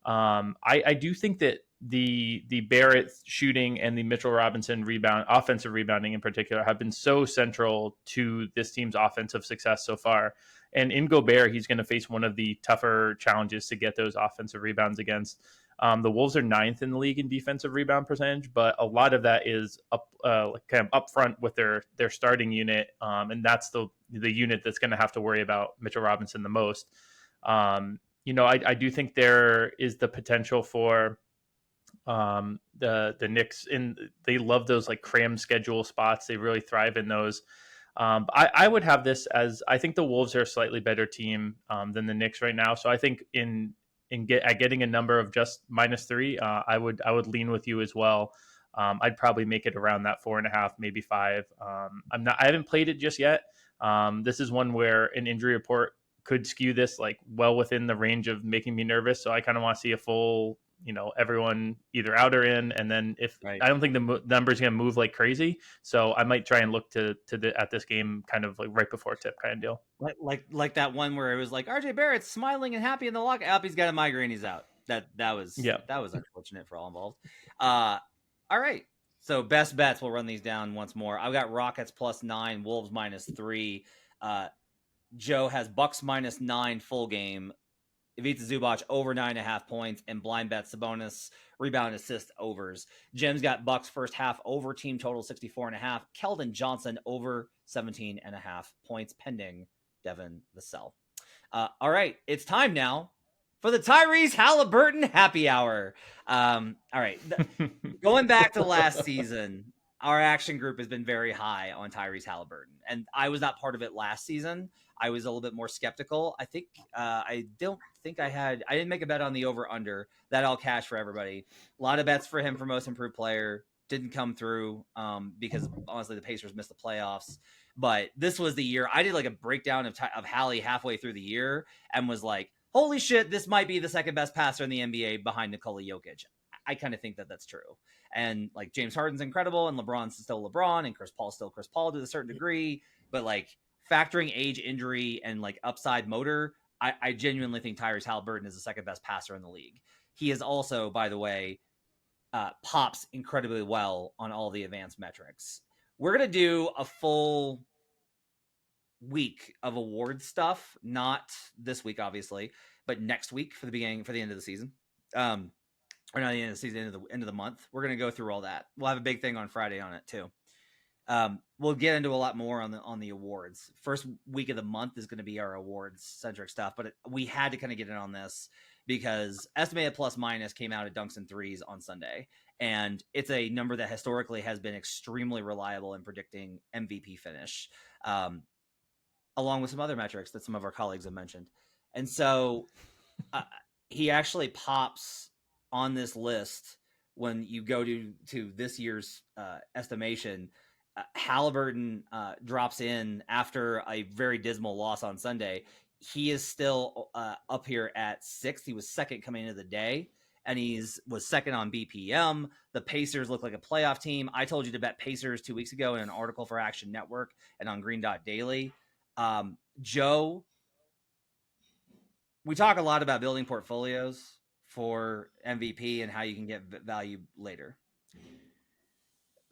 I do think that the Barrett shooting and the Mitchell Robinson offensive rebounding in particular, have been so central to this team's offensive success so far. And in Gobert, he's going to face one of the tougher challenges to get those offensive rebounds against. The Wolves are 9th in the league in defensive rebound percentage, but a lot of that is kind of up front with their starting unit, and that's the unit that's going to have to worry about Mitchell Robinson the most. I do think there is the potential for the Knicks, they love those like cram schedule spots. They really thrive in those. I would have this as, I think the Wolves are a slightly better team than the Knicks right now. So I think getting a number of just -3, I would lean with you as well. I'd probably make it around that 4.5, maybe 5. I haven't played it just yet. This is one where an injury report could skew this like well within the range of making me nervous. So I kind of want to see a full, everyone either out or in. And then I don't think the number's going to move like crazy. So I might try and look at this game kind of like right before tip kind of deal. Like that one where it was like RJ Barrett's smiling and happy in the lockout. He's got a migraine. He's out. That was unfortunate for all involved. All right. So best bets, we'll run these down once more. I've got Rockets +9, Wolves -3. Joe has Bucks -9 full game. Ivica Zubac over 9.5 points, and blind bet Sabonis rebound assist overs. Jim's got Bucks first half over team total 64.5. Keldon Johnson over 17.5 points pending Devin Vassell. All right, it's time now for the Tyrese Haliburton happy hour. All right, going back to last season, our action group has been very high on Tyrese Haliburton, and I was not part of it last season. I was a little bit more skeptical. I think I didn't make a bet on the over under. That all cash for everybody. A lot of bets for him for most improved player didn't come through because honestly the Pacers missed the playoffs. But this was the year I did like a breakdown of Hallie halfway through the year and was like, holy shit, this might be the second best passer in the NBA behind Nikola Jokic. I kind of think that that's true. And like James Harden's incredible and LeBron's still LeBron and Chris Paul's still Chris Paul to a certain degree. But like factoring age, injury, and like upside motor, I genuinely think Tyrese Haliburton is the second best passer in the league. He is also, by the way, pops incredibly well on all the advanced metrics. We're going to do a full week of award stuff, not this week, obviously, but next week for the end of the season. Or not the end of the season, end of the month. We're going to go through all that. We'll have a big thing on Friday on it too. We'll get into a lot more on the awards. First week of the month is going to be our awards centric stuff, but we had to kind of get in on this because estimated plus minus came out at dunks and threes on Sunday, and it's a number that historically has been extremely reliable in predicting MVP finish, along with some other metrics that some of our colleagues have mentioned. And so he actually pops on this list when you go to this year's estimation. Haliburton drops in after a very dismal loss on Sunday. He is still up here at 6th. He was second coming into the day, and was second on BPM. The Pacers look like a playoff team. I told you to bet Pacers 2 weeks ago in an article for Action Network and on Green Dot Daily. Joe, we talk a lot about building portfolios for MVP and how you can get value later.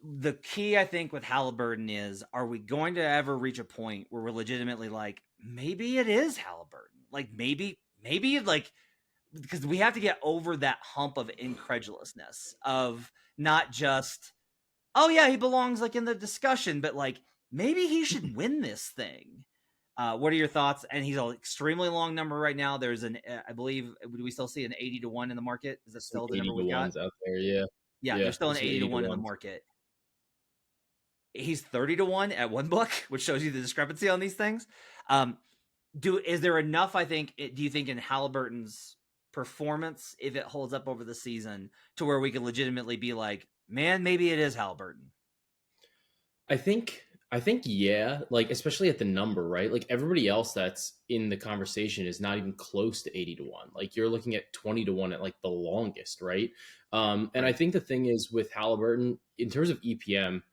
The key, I think, with Haliburton is, are we going to ever reach a point where we're legitimately like, maybe it is Haliburton? Like, maybe like, because we have to get over that hump of incredulousness of not just, oh yeah, he belongs like in the discussion, but like, maybe he should win this thing. What are your thoughts? And he's an extremely long number right now. There's I believe, do we still see an 80-1 in the market? Is that still the number we got? Out there, yeah. Yeah, there's still an 80-1 in the market. He's 30-1 at one book, which shows you the discrepancy on these things. Is there enough, I think, do you think in Haliburton's performance, if it holds up over the season, to where we could legitimately be like, man, maybe it is Haliburton? I think yeah, like especially at the number, right? Like everybody else that's in the conversation is not even close to 80-1. Like you're looking at 20-1 at like the longest, right? And I think the thing is with Haliburton in terms of EPM,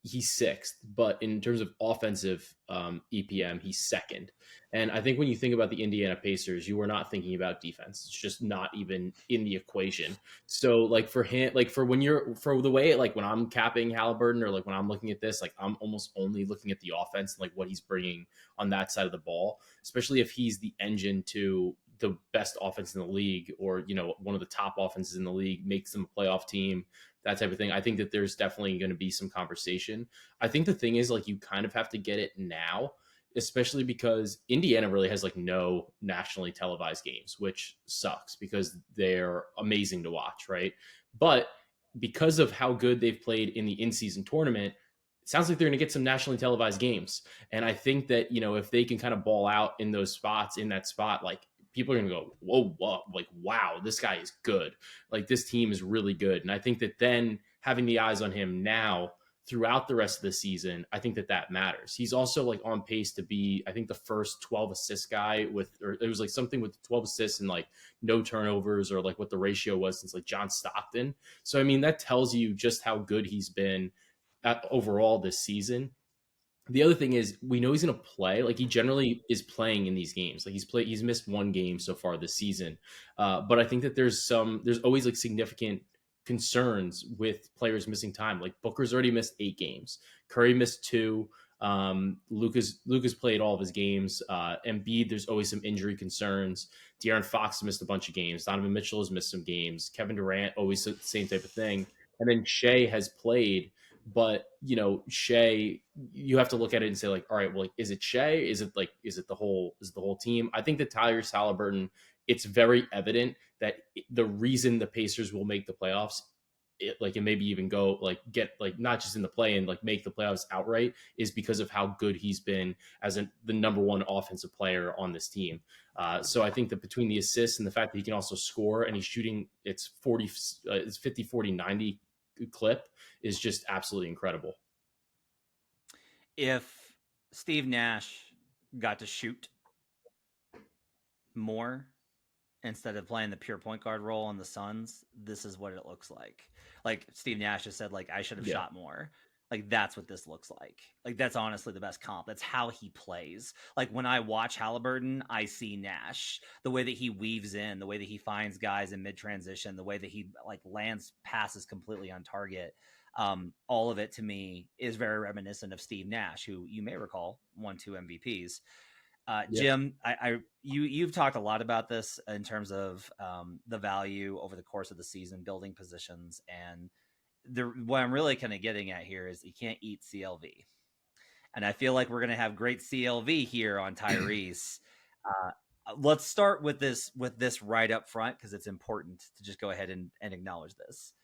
he's sixth, but in terms of offensive EPM, he's second. And I think when you think about the Indiana Pacers, you are not thinking about defense. It's just not even in the equation. So like for him, like for when you're for the way like when I'm capping Halliburton or like when I'm looking at this, like I'm almost only looking at the offense and like what he's bringing on that side of the ball, especially if he's the engine to the best offense in the league or one of the top offenses in the league, makes them a playoff team, that type of thing. I think that there's definitely going to be some conversation. I think the thing is like you kind of have to get it now, especially because Indiana really has like no nationally televised games, which sucks because they're amazing to watch, right? But because of how good they've played in the in-season tournament, it sounds like they're going to get some nationally televised games. And I think that, if they can kind of ball out in those spots, in that spot, like people are going to go, whoa, like, wow, this guy is good. Like this team is really good. And I think that then having the eyes on him now throughout the rest of the season, I think that matters. He's also like on pace to be, I think, the first 12 assist guy or it was like something with 12 assists and like no turnovers or like what the ratio was since like John Stockton. So, I mean, that tells you just how good he's been overall this season. The other thing is we know he's going to play. Like he generally is playing in these games. Like he's missed one game so far this season. But I think that there's always like significant concerns with players missing time. Like Booker's already missed 8 games. Curry missed 2. Lucas played all of his games. Embiid, there's always some injury concerns. De'Aaron Fox missed a bunch of games. Donovan Mitchell has missed some games. Kevin Durant, always the same type of thing. And then Shea has played. But Shea, you have to look at it and say like, all right, well, like, is it Shea? Is it the whole team? I think that Tyrese Haliburton, it's very evident that the reason the Pacers will make the playoffs, and maybe even go like get like not just in the play and like make the playoffs outright, is because of how good he's been as the number one offensive player on this team. So I think that between the assists and the fact that he can also score and he's shooting, it's 50, 40, 90 clip is just absolutely incredible. If Steve Nash got to shoot more instead of playing the pure point guard role on the Suns, this is what it looks like. Like Steve Nash just said, like, I should have shot more. Like, that's what this looks like. Like, that's honestly the best comp. That's how he plays. Like, when I watch Haliburton, I see Nash. The way that he weaves in, the way that he finds guys in mid-transition, the way that he, like, lands passes completely on target. All of it, to me, is very reminiscent of Steve Nash, who you may recall won 2 MVPs. Jim, you've talked a lot about this in terms of the value over the course of the season, building positions, and what I'm really kind of getting at here is you can't eat CLV. And I feel like we're going to have great CLV here on Tyrese. Let's start with this right up front, because it's important to just go ahead and acknowledge this.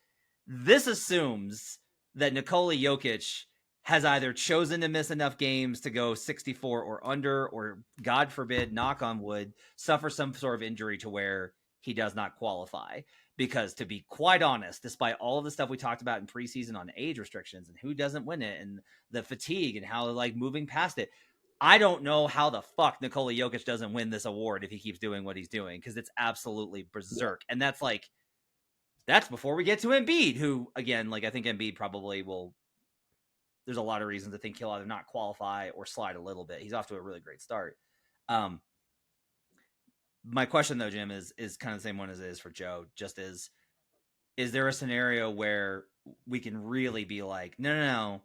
This assumes that Nikola Jokic has either chosen to miss enough games to go 64 or under, or God forbid, knock on wood, suffer some sort of injury to where he does not qualify. Because to be quite honest, despite all of the stuff we talked about in preseason on age restrictions and who doesn't win it and the fatigue and how like moving past it, I don't know how the fuck Nikola Jokic doesn't win this award if he keeps doing what he's doing, because it's absolutely berserk. And that's before we get to Embiid, who, again, like I think Embiid probably will, there's a lot of reasons to think he'll either not qualify or slide a little bit. He's off to a really great start. My question, though, Jim, is kind of the same one as it is for Joe. Just is there a scenario where we can really be like, no,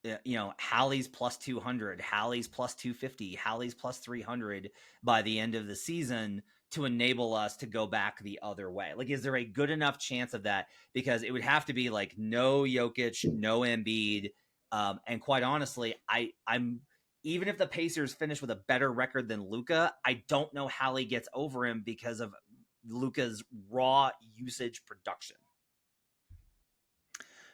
Hallie's plus 200, Hallie's plus 250, Hallie's plus 300 by the end of the season to enable us to go back the other way? Like, is there a good enough chance of that? Because it would have to be like no Jokic, no Embiid. And quite honestly, I'm even if the Pacers finish with a better record than Luka, I don't know how he gets over him because of Luka's raw usage production.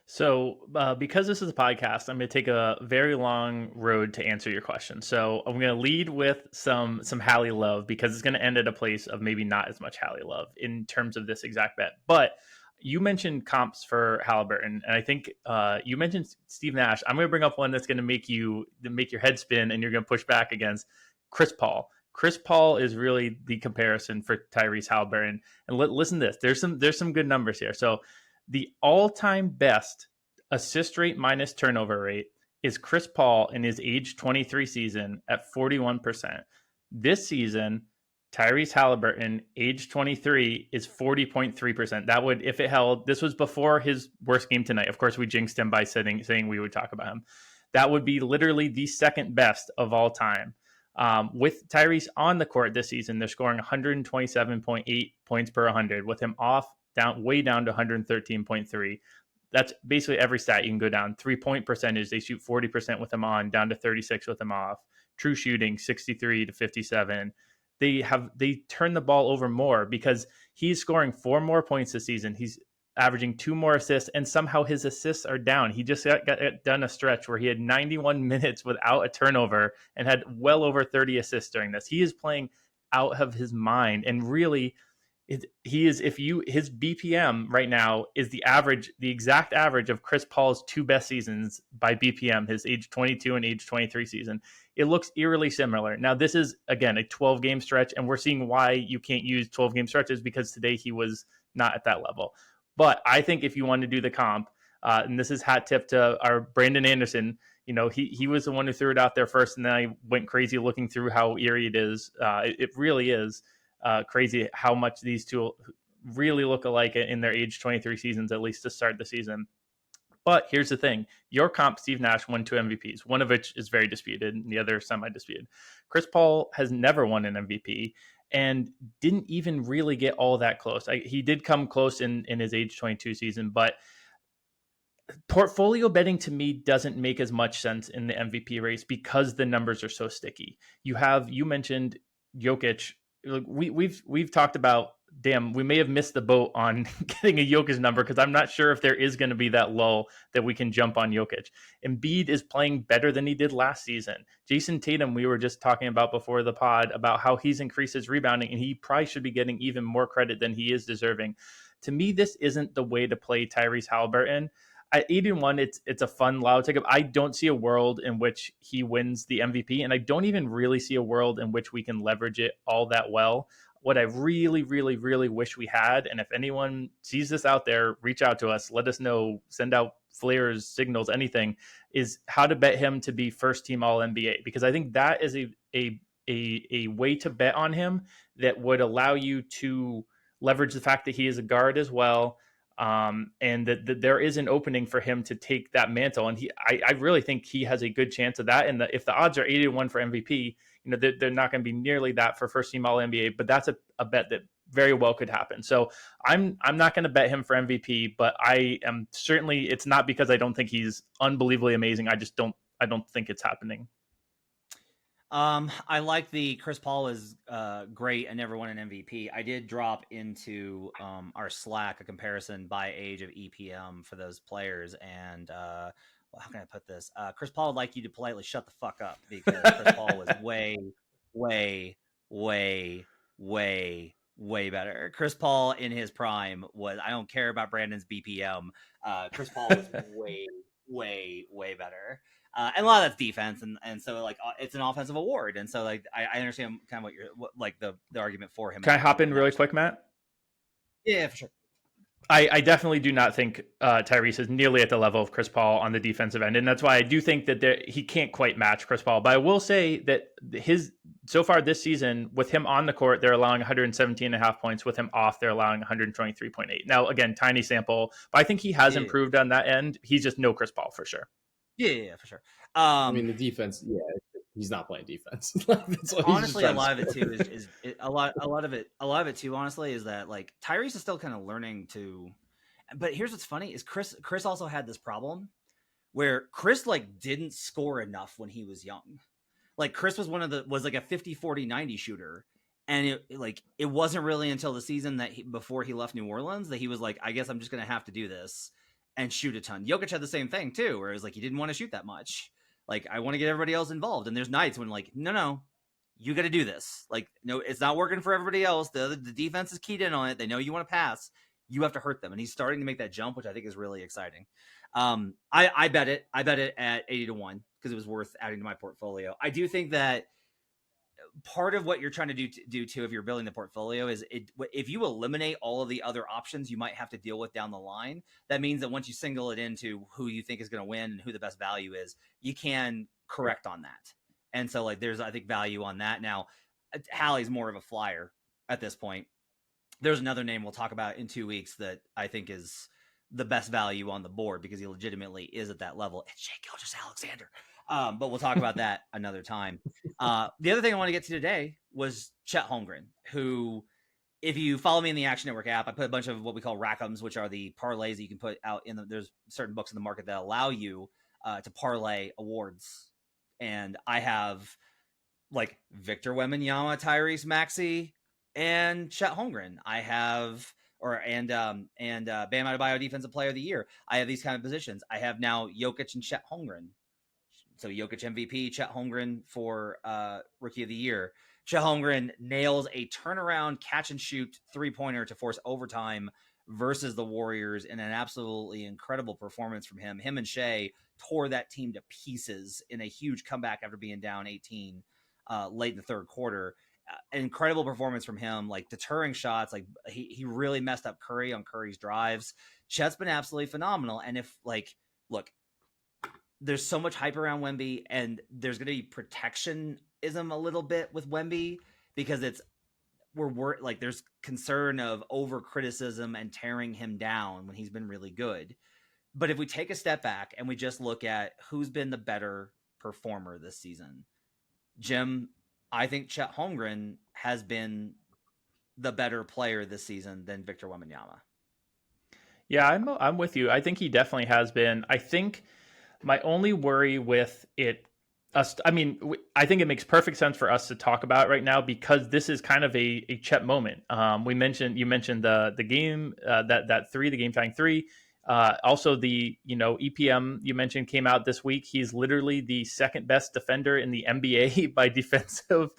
So because this is a podcast, I'm going to take a very long road to answer your question. So I'm going to lead with some Hallie love, because it's going to end at a place of maybe not as much Hallie love in terms of this exact bet. But you mentioned comps for Haliburton, and I think you mentioned Steve Nash. I'm going to bring up one that's going to make your head spin, and you're going to push back against Chris Paul. Chris Paul is really the comparison for Tyrese Haliburton. And listen to this. There's some good numbers here. So the all-time best assist rate minus turnover rate is Chris Paul in his age 23 season at 41%. This season, Tyrese Haliburton, age 23, is 40.3%. That would, if it held, this was before his worst game tonight. Of course, we jinxed him by saying we would talk about him. That would be literally the second best of all time. With Tyrese on the court this season, they're scoring 127.8 points per 100. With him off, way down to 113.3. That's basically every stat you can go down. 3-point percentage, they shoot 40% with him on, down to 36 with him off. True shooting, 63 to 57. They turn the ball over more because he's scoring 4 more points this season. He's averaging 2 more assists, and somehow his assists are down. He just got done a stretch where he had 91 minutes without a turnover and had well over 30 assists during this. He is playing out of his mind, and really, his BPM right now is the exact average of Chris Paul's 2 best seasons by BPM, his age 22 and age 23 season. It looks eerily similar. Now, this is, again, a 12-game stretch, and we're seeing why you can't use 12-game stretches because today he was not at that level. But I think if you want to do the comp, and this is hat tip to our Brandon Anderson, he was the one who threw it out there first, and then I went crazy looking through how eerie it is. It really is crazy how much these two really look alike in their age 23 seasons, at least to start the season. But here's the thing. Your comp, Steve Nash, won 2 MVPs, one of which is very disputed and the other semi-disputed. Chris Paul has never won an MVP and didn't even really get all that close. He did come close in his age 22 season, but portfolio betting to me doesn't make as much sense in the MVP race because the numbers are so sticky. You mentioned Jokic. We've talked about, we may have missed the boat on getting a Jokic number because I'm not sure if there is going to be that lull that we can jump on Jokic. Embiid is playing better than he did last season. Jason Tatum, we were just talking about before the pod about how he's increased his rebounding, and he probably should be getting even more credit than he is deserving. To me, this isn't the way to play Tyrese Haliburton. At 8-1, it's a fun, loud ticket. I don't see a world in which he wins the MVP, and I don't even really see a world in which we can leverage it all that well. What I really, really, really wish we had, and if anyone sees this out there, reach out to us, let us know, send out flares, signals, anything, is how to bet him to be first team All NBA, because I think that is a way to bet on him that would allow you to leverage the fact that he is a guard as well. And that there is an opening for him to take that mantle. And I really think he has a good chance of that. And if the odds are 8-1 for MVP, they're not going to be nearly that for first team All NBA, but that's a bet that very well could happen. So I'm not going to bet him for MVP, but I am certainly, it's not because I don't think he's unbelievably amazing. I don't think it's happening. I like the Chris Paul is great and never won an MVP. I did drop into our Slack a comparison by age of EPM for those players, and how can I put this? Chris Paul would like you to politely shut the fuck up because Chris Paul was way, way, way, way, way better. Chris Paul in his prime was, I don't care about Brandon's BPM. Chris Paul was way, way, way better. And a lot of that's defense, and so it's an offensive award, and so I understand kind of what the argument for him. Can I hop in really quick, Matt? Yeah, for sure. I definitely do not think Tyrese is nearly at the level of Chris Paul on the defensive end, and that's why I do think that he can't quite match Chris Paul. But I will say that so far this season, with him on the court, they're allowing 117.5 points. With him off, they're allowing 123.8. Now, again, tiny sample, but I think he has improved on that end. He's just no Chris Paul for sure. Yeah, for sure. I mean, the defense, he's not playing defense. Honestly, a lot of it too is a lot of it too. Honestly, is that Tyrese is still kind of learning to. But here's what's funny is Chris also had this problem where Chris didn't score enough when he was young. Chris was was like a 50-40-90 shooter, and it wasn't really until the season before he left New Orleans that he was like, I guess I'm just gonna have to do this and shoot a ton. Jokic had the same thing too, where it was he didn't want to shoot that much. I want to get everybody else involved. And there's nights when no, you got to do this. No, it's not working for everybody else. The defense is keyed in on it. They know you want to pass. You have to hurt them. And he's starting to make that jump, which I think is really exciting. I bet it. I bet it at 80-1 because it was worth adding to my portfolio. I do think that part of what you're trying to do too, if you're building the portfolio, is if you eliminate all of the other options you might have to deal with down the line, that means that once you single it into who you think is going to win and who the best value is, you can correct on that. And so like there's, I think, value on that. Now, Hallie's more of a flyer at this point. There's another name we'll talk about in 2 weeks that I think is the best value on the board because he legitimately is at that level. It's Shai Gilgeous-Alexander. But we'll talk about that another time. The other thing I want to get to today was Chet Holmgren, who, if you follow me in the Action Network app, I put a bunch of what we call rack'ems, which are the parlays that you can put out there's certain books in the market that allow you to parlay awards. And I have like Victor Wembanyama, Tyrese Maxey, and Chet Holmgren. I have Bam Adebayo Defensive Player of the Year. I have these kind of positions. I have now Jokic and Chet Holmgren. So Jokic MVP, Chet Holmgren for Rookie of the Year. Chet Holmgren nails a turnaround catch and shoot 3-pointer to force overtime versus the Warriors in an absolutely incredible performance from him. Him and Shai tore that team to pieces in a huge comeback after being down 18 late in the third quarter. An incredible performance from him, like deterring shots. Like he really messed up Curry on Curry's drives. Chet's been absolutely phenomenal. And if look, there's so much hype around Wemby, and there's going to be protectionism a little bit with Wemby because there's concern of over criticism and tearing him down when he's been really good. But if we take a step back and we just look at who's been the better performer this season, Jim, I think Chet Holmgren has been the better player this season than Victor Wembanyama. Yeah, I'm with you. I think he definitely has been. I think my only worry with I think it makes perfect sense for us to talk about it right now because this is kind of a Chet moment. You mentioned the game that three, the game tying three. Also the EPM you mentioned came out this week. He's literally the second best defender in the NBA by defensive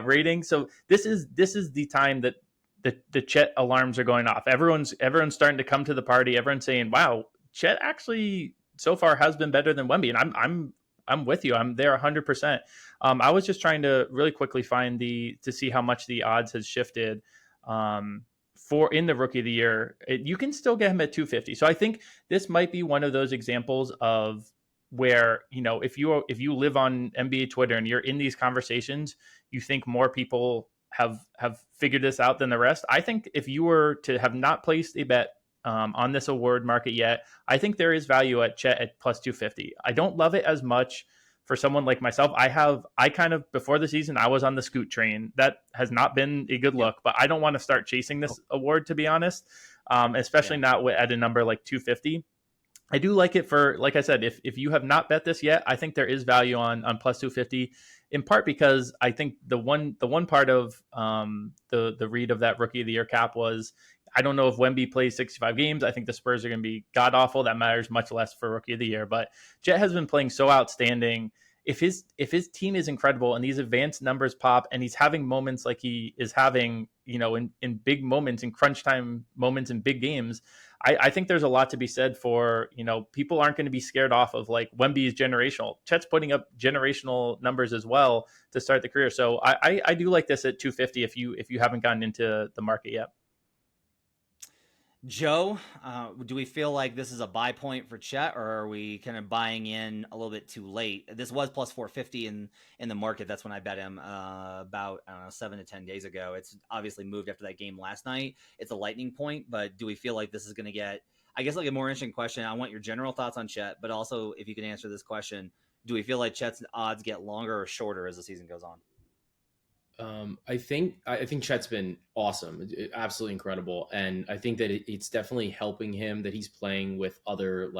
rating. So this is the time that the Chet alarms are going off. Everyone's starting to come to the party. Everyone's saying, "Wow, Chet actually so far has been better than Wemby," and I'm with you. I'm there 100%. I was just trying to really quickly find to see how much the odds has shifted. For in the Rookie of the Year, you can still get him at 250. So I think this might be one of those examples of where, if you live on NBA Twitter and you're in these conversations, you think more people have figured this out than the rest. I think if you were to have not placed a bet on this award market yet, I think there is value at Chet at plus 250. I don't love it as much for someone like myself. I kind of, before the season, I was on the Scoot train. That has not been a good look, but I don't want to start chasing this award, to be honest, especially not at a number like 250. I do like it for, like I said, if you have not bet this yet, I think there is value on plus 250, in part because I think the one part of the read of that Rookie of the Year cap was, I don't know if Wemby plays 65 games. I think the Spurs are going to be god-awful. That matters much less for Rookie of the Year. But Chet has been playing so outstanding. If his team is incredible and these advanced numbers pop and he's having moments like he is having, in big moments, in crunch time moments in big games, I think there's a lot to be said for, people aren't going to be scared off of like Wemby is generational. Chet's putting up generational numbers as well to start the career. So I do like this at 250 if you haven't gotten into the market yet. Joe, do we feel like this is a buy point for Chet, or are we kind of buying in a little bit too late? This was plus 450 in the market. That's when I bet him about 7 to 10 days ago. It's obviously moved after that game last night. It's a lightning point, but do we feel like this is going to get, I guess, like a more interesting question? I want your general thoughts on Chet, but also if you can answer this question, do we feel like Chet's odds get longer or shorter as the season goes on? I think Chet's been awesome, absolutely incredible, and I think that it's definitely helping him that he's playing with other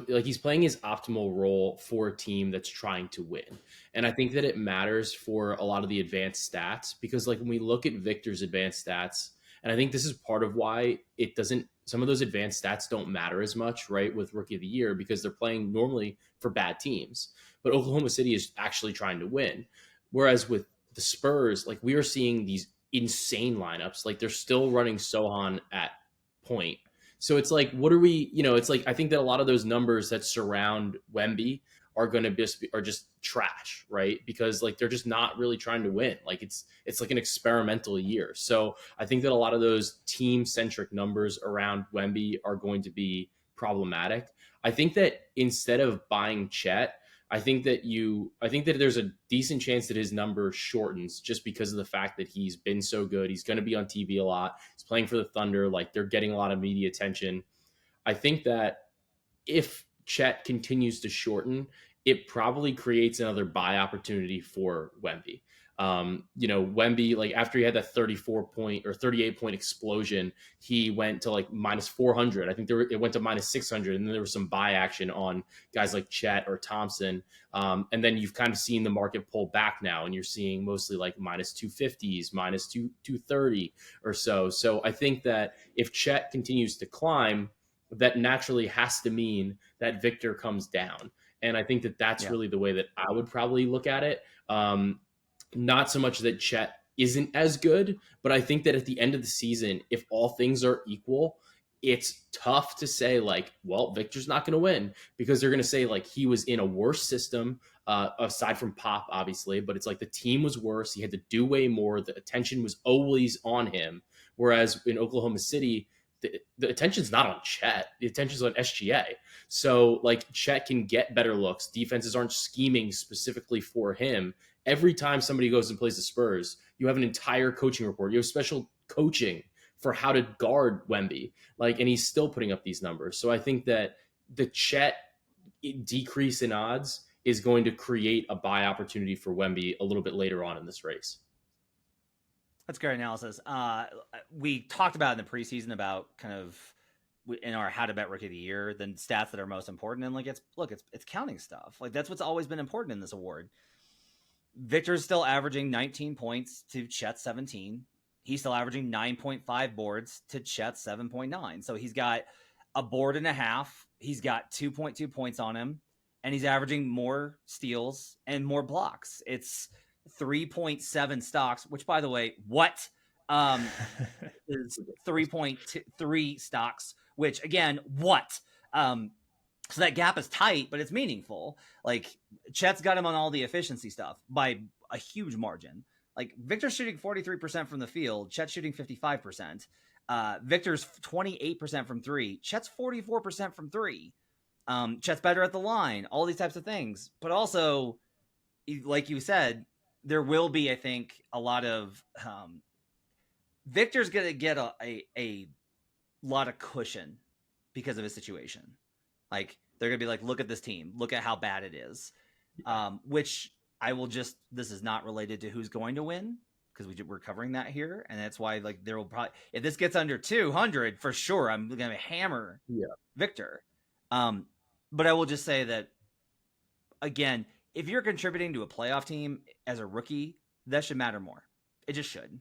he's playing his optimal role for a team that's trying to win, and I think that it matters for a lot of the advanced stats because when we look at Victor's advanced stats, and I think this is part of why some of those advanced stats don't matter as much, right, with Rookie of the Year because they're playing normally for bad teams, but Oklahoma City is actually trying to win. Whereas with the Spurs, we are seeing these insane lineups. They're still running Sohan at point. So it's what are we, I think that a lot of those numbers that surround Wemby are going to are just trash, right? Because like they're just not really trying to win. Like it's like an experimental year. So I think that a lot of those team centric numbers around Wemby are going to be problematic. I think that instead of buying Chet, I think that there's a decent chance that his number shortens just because of the fact that he's been so good. He's going to be on TV a lot. He's playing for the Thunder. Like they're getting a lot of media attention. I think that if Chet continues to shorten, it probably creates another buy opportunity for Wemby. Wemby, like after he had that 38-point explosion, he went to like minus 400. I think it went to minus 600, and then there was some buy action on guys like Chet or Thompson. And then you've kind of seen the market pull back now, and you're seeing mostly like minus 250s, minus 230 or so. So I think that if Chet continues to climb, that naturally has to mean that Victor comes down. And I think that that's really the way that I would probably look at it. Not so much that Chet isn't as good, but I think that at the end of the season, if all things are equal, it's tough to say like, well, Victor's not going to win, because they're going to say like he was in a worse system, aside from Pop, obviously, but it's like the team was worse. He had to do way more. The attention was always on him. Whereas in Oklahoma City, the attention's not on Chet. The attention's on SGA. So like Chet can get better looks. Defenses aren't scheming specifically for him. Every time somebody goes and plays the Spurs, you have an entire coaching report. You have special coaching for how to guard Wemby. And he's still putting up these numbers. So I think that the Chet decrease in odds is going to create a buy opportunity for Wemby a little bit later on in this race. That's great analysis. We talked about in the preseason about kind of in our how to bet rookie of the year, the stats that are most important. And it's counting stuff. Like that's what's always been important in this award. Victor's still averaging 19 points to Chet's 17. He's still averaging 9.5 boards to Chet's 7.9. So he's got a board and a half. He's got 2.2 points on him, and he's averaging more steals and more blocks. It's 3.7 stocks, which, by the way, is 3.3 stocks, which again, so that gap is tight, but it's meaningful. Like Chet's got him on all the efficiency stuff by a huge margin. Like Victor's shooting 43% from the field, Chet's shooting 55%. Victor's 28% from three, Chet's 44% from three. Chet's better at the line, all these types of things. But also, like you said, there will be, I think, a lot of Victor's going to get a lot of cushion because of his situation. Like they're going to be like, look at this team. Look at how bad it is. Which this is not related to who's going to win, because we're covering that here. And that's why like there will probably, if this gets under 200 for sure, I'm going to hammer Victor. But I will just say that, again, if you're contributing to a playoff team as a rookie, that should matter more. It just should.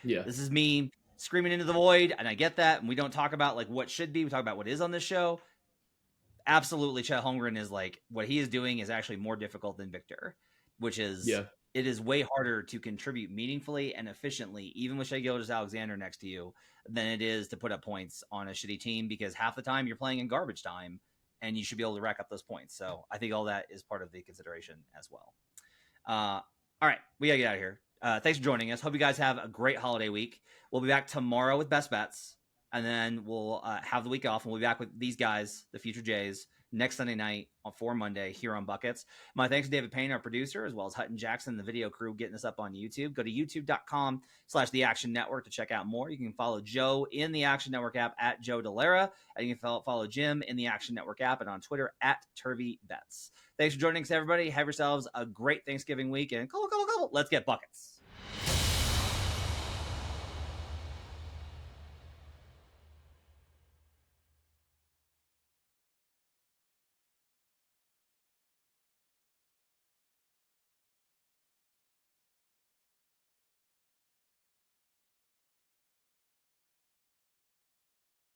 This is me screaming into the void, and I get that. And we don't talk about like what should be. We talk about what is on this show. Absolutely, Chet Holmgren is like, what he is doing is actually more difficult than Victor, which is it is way harder to contribute meaningfully and efficiently, even with Shai Gilgeous-Alexander next to you, than it is to put up points on a shitty team, because half the time you're playing in garbage time, and you should be able to rack up those points. So I think all that is part of the consideration as well. All right, we gotta get out of here. Thanks for joining us. Hope you guys have a great holiday week. We'll be back tomorrow with Best Bets, and then we'll have the week off, and we'll be back with these guys, the Future Jays, next Sunday night for Monday here on Buckets. My thanks to David Payne, our producer, as well as Hutton Jackson, the video crew, getting us up on YouTube. Go to youtube.com/The Action Network to check out more. You can follow Joe in the Action Network app at Joe Delera, and you can follow Jim in the Action Network app and on Twitter at TurvyBets. Thanks for joining us, everybody. Have yourselves a great Thanksgiving week, and let's get buckets.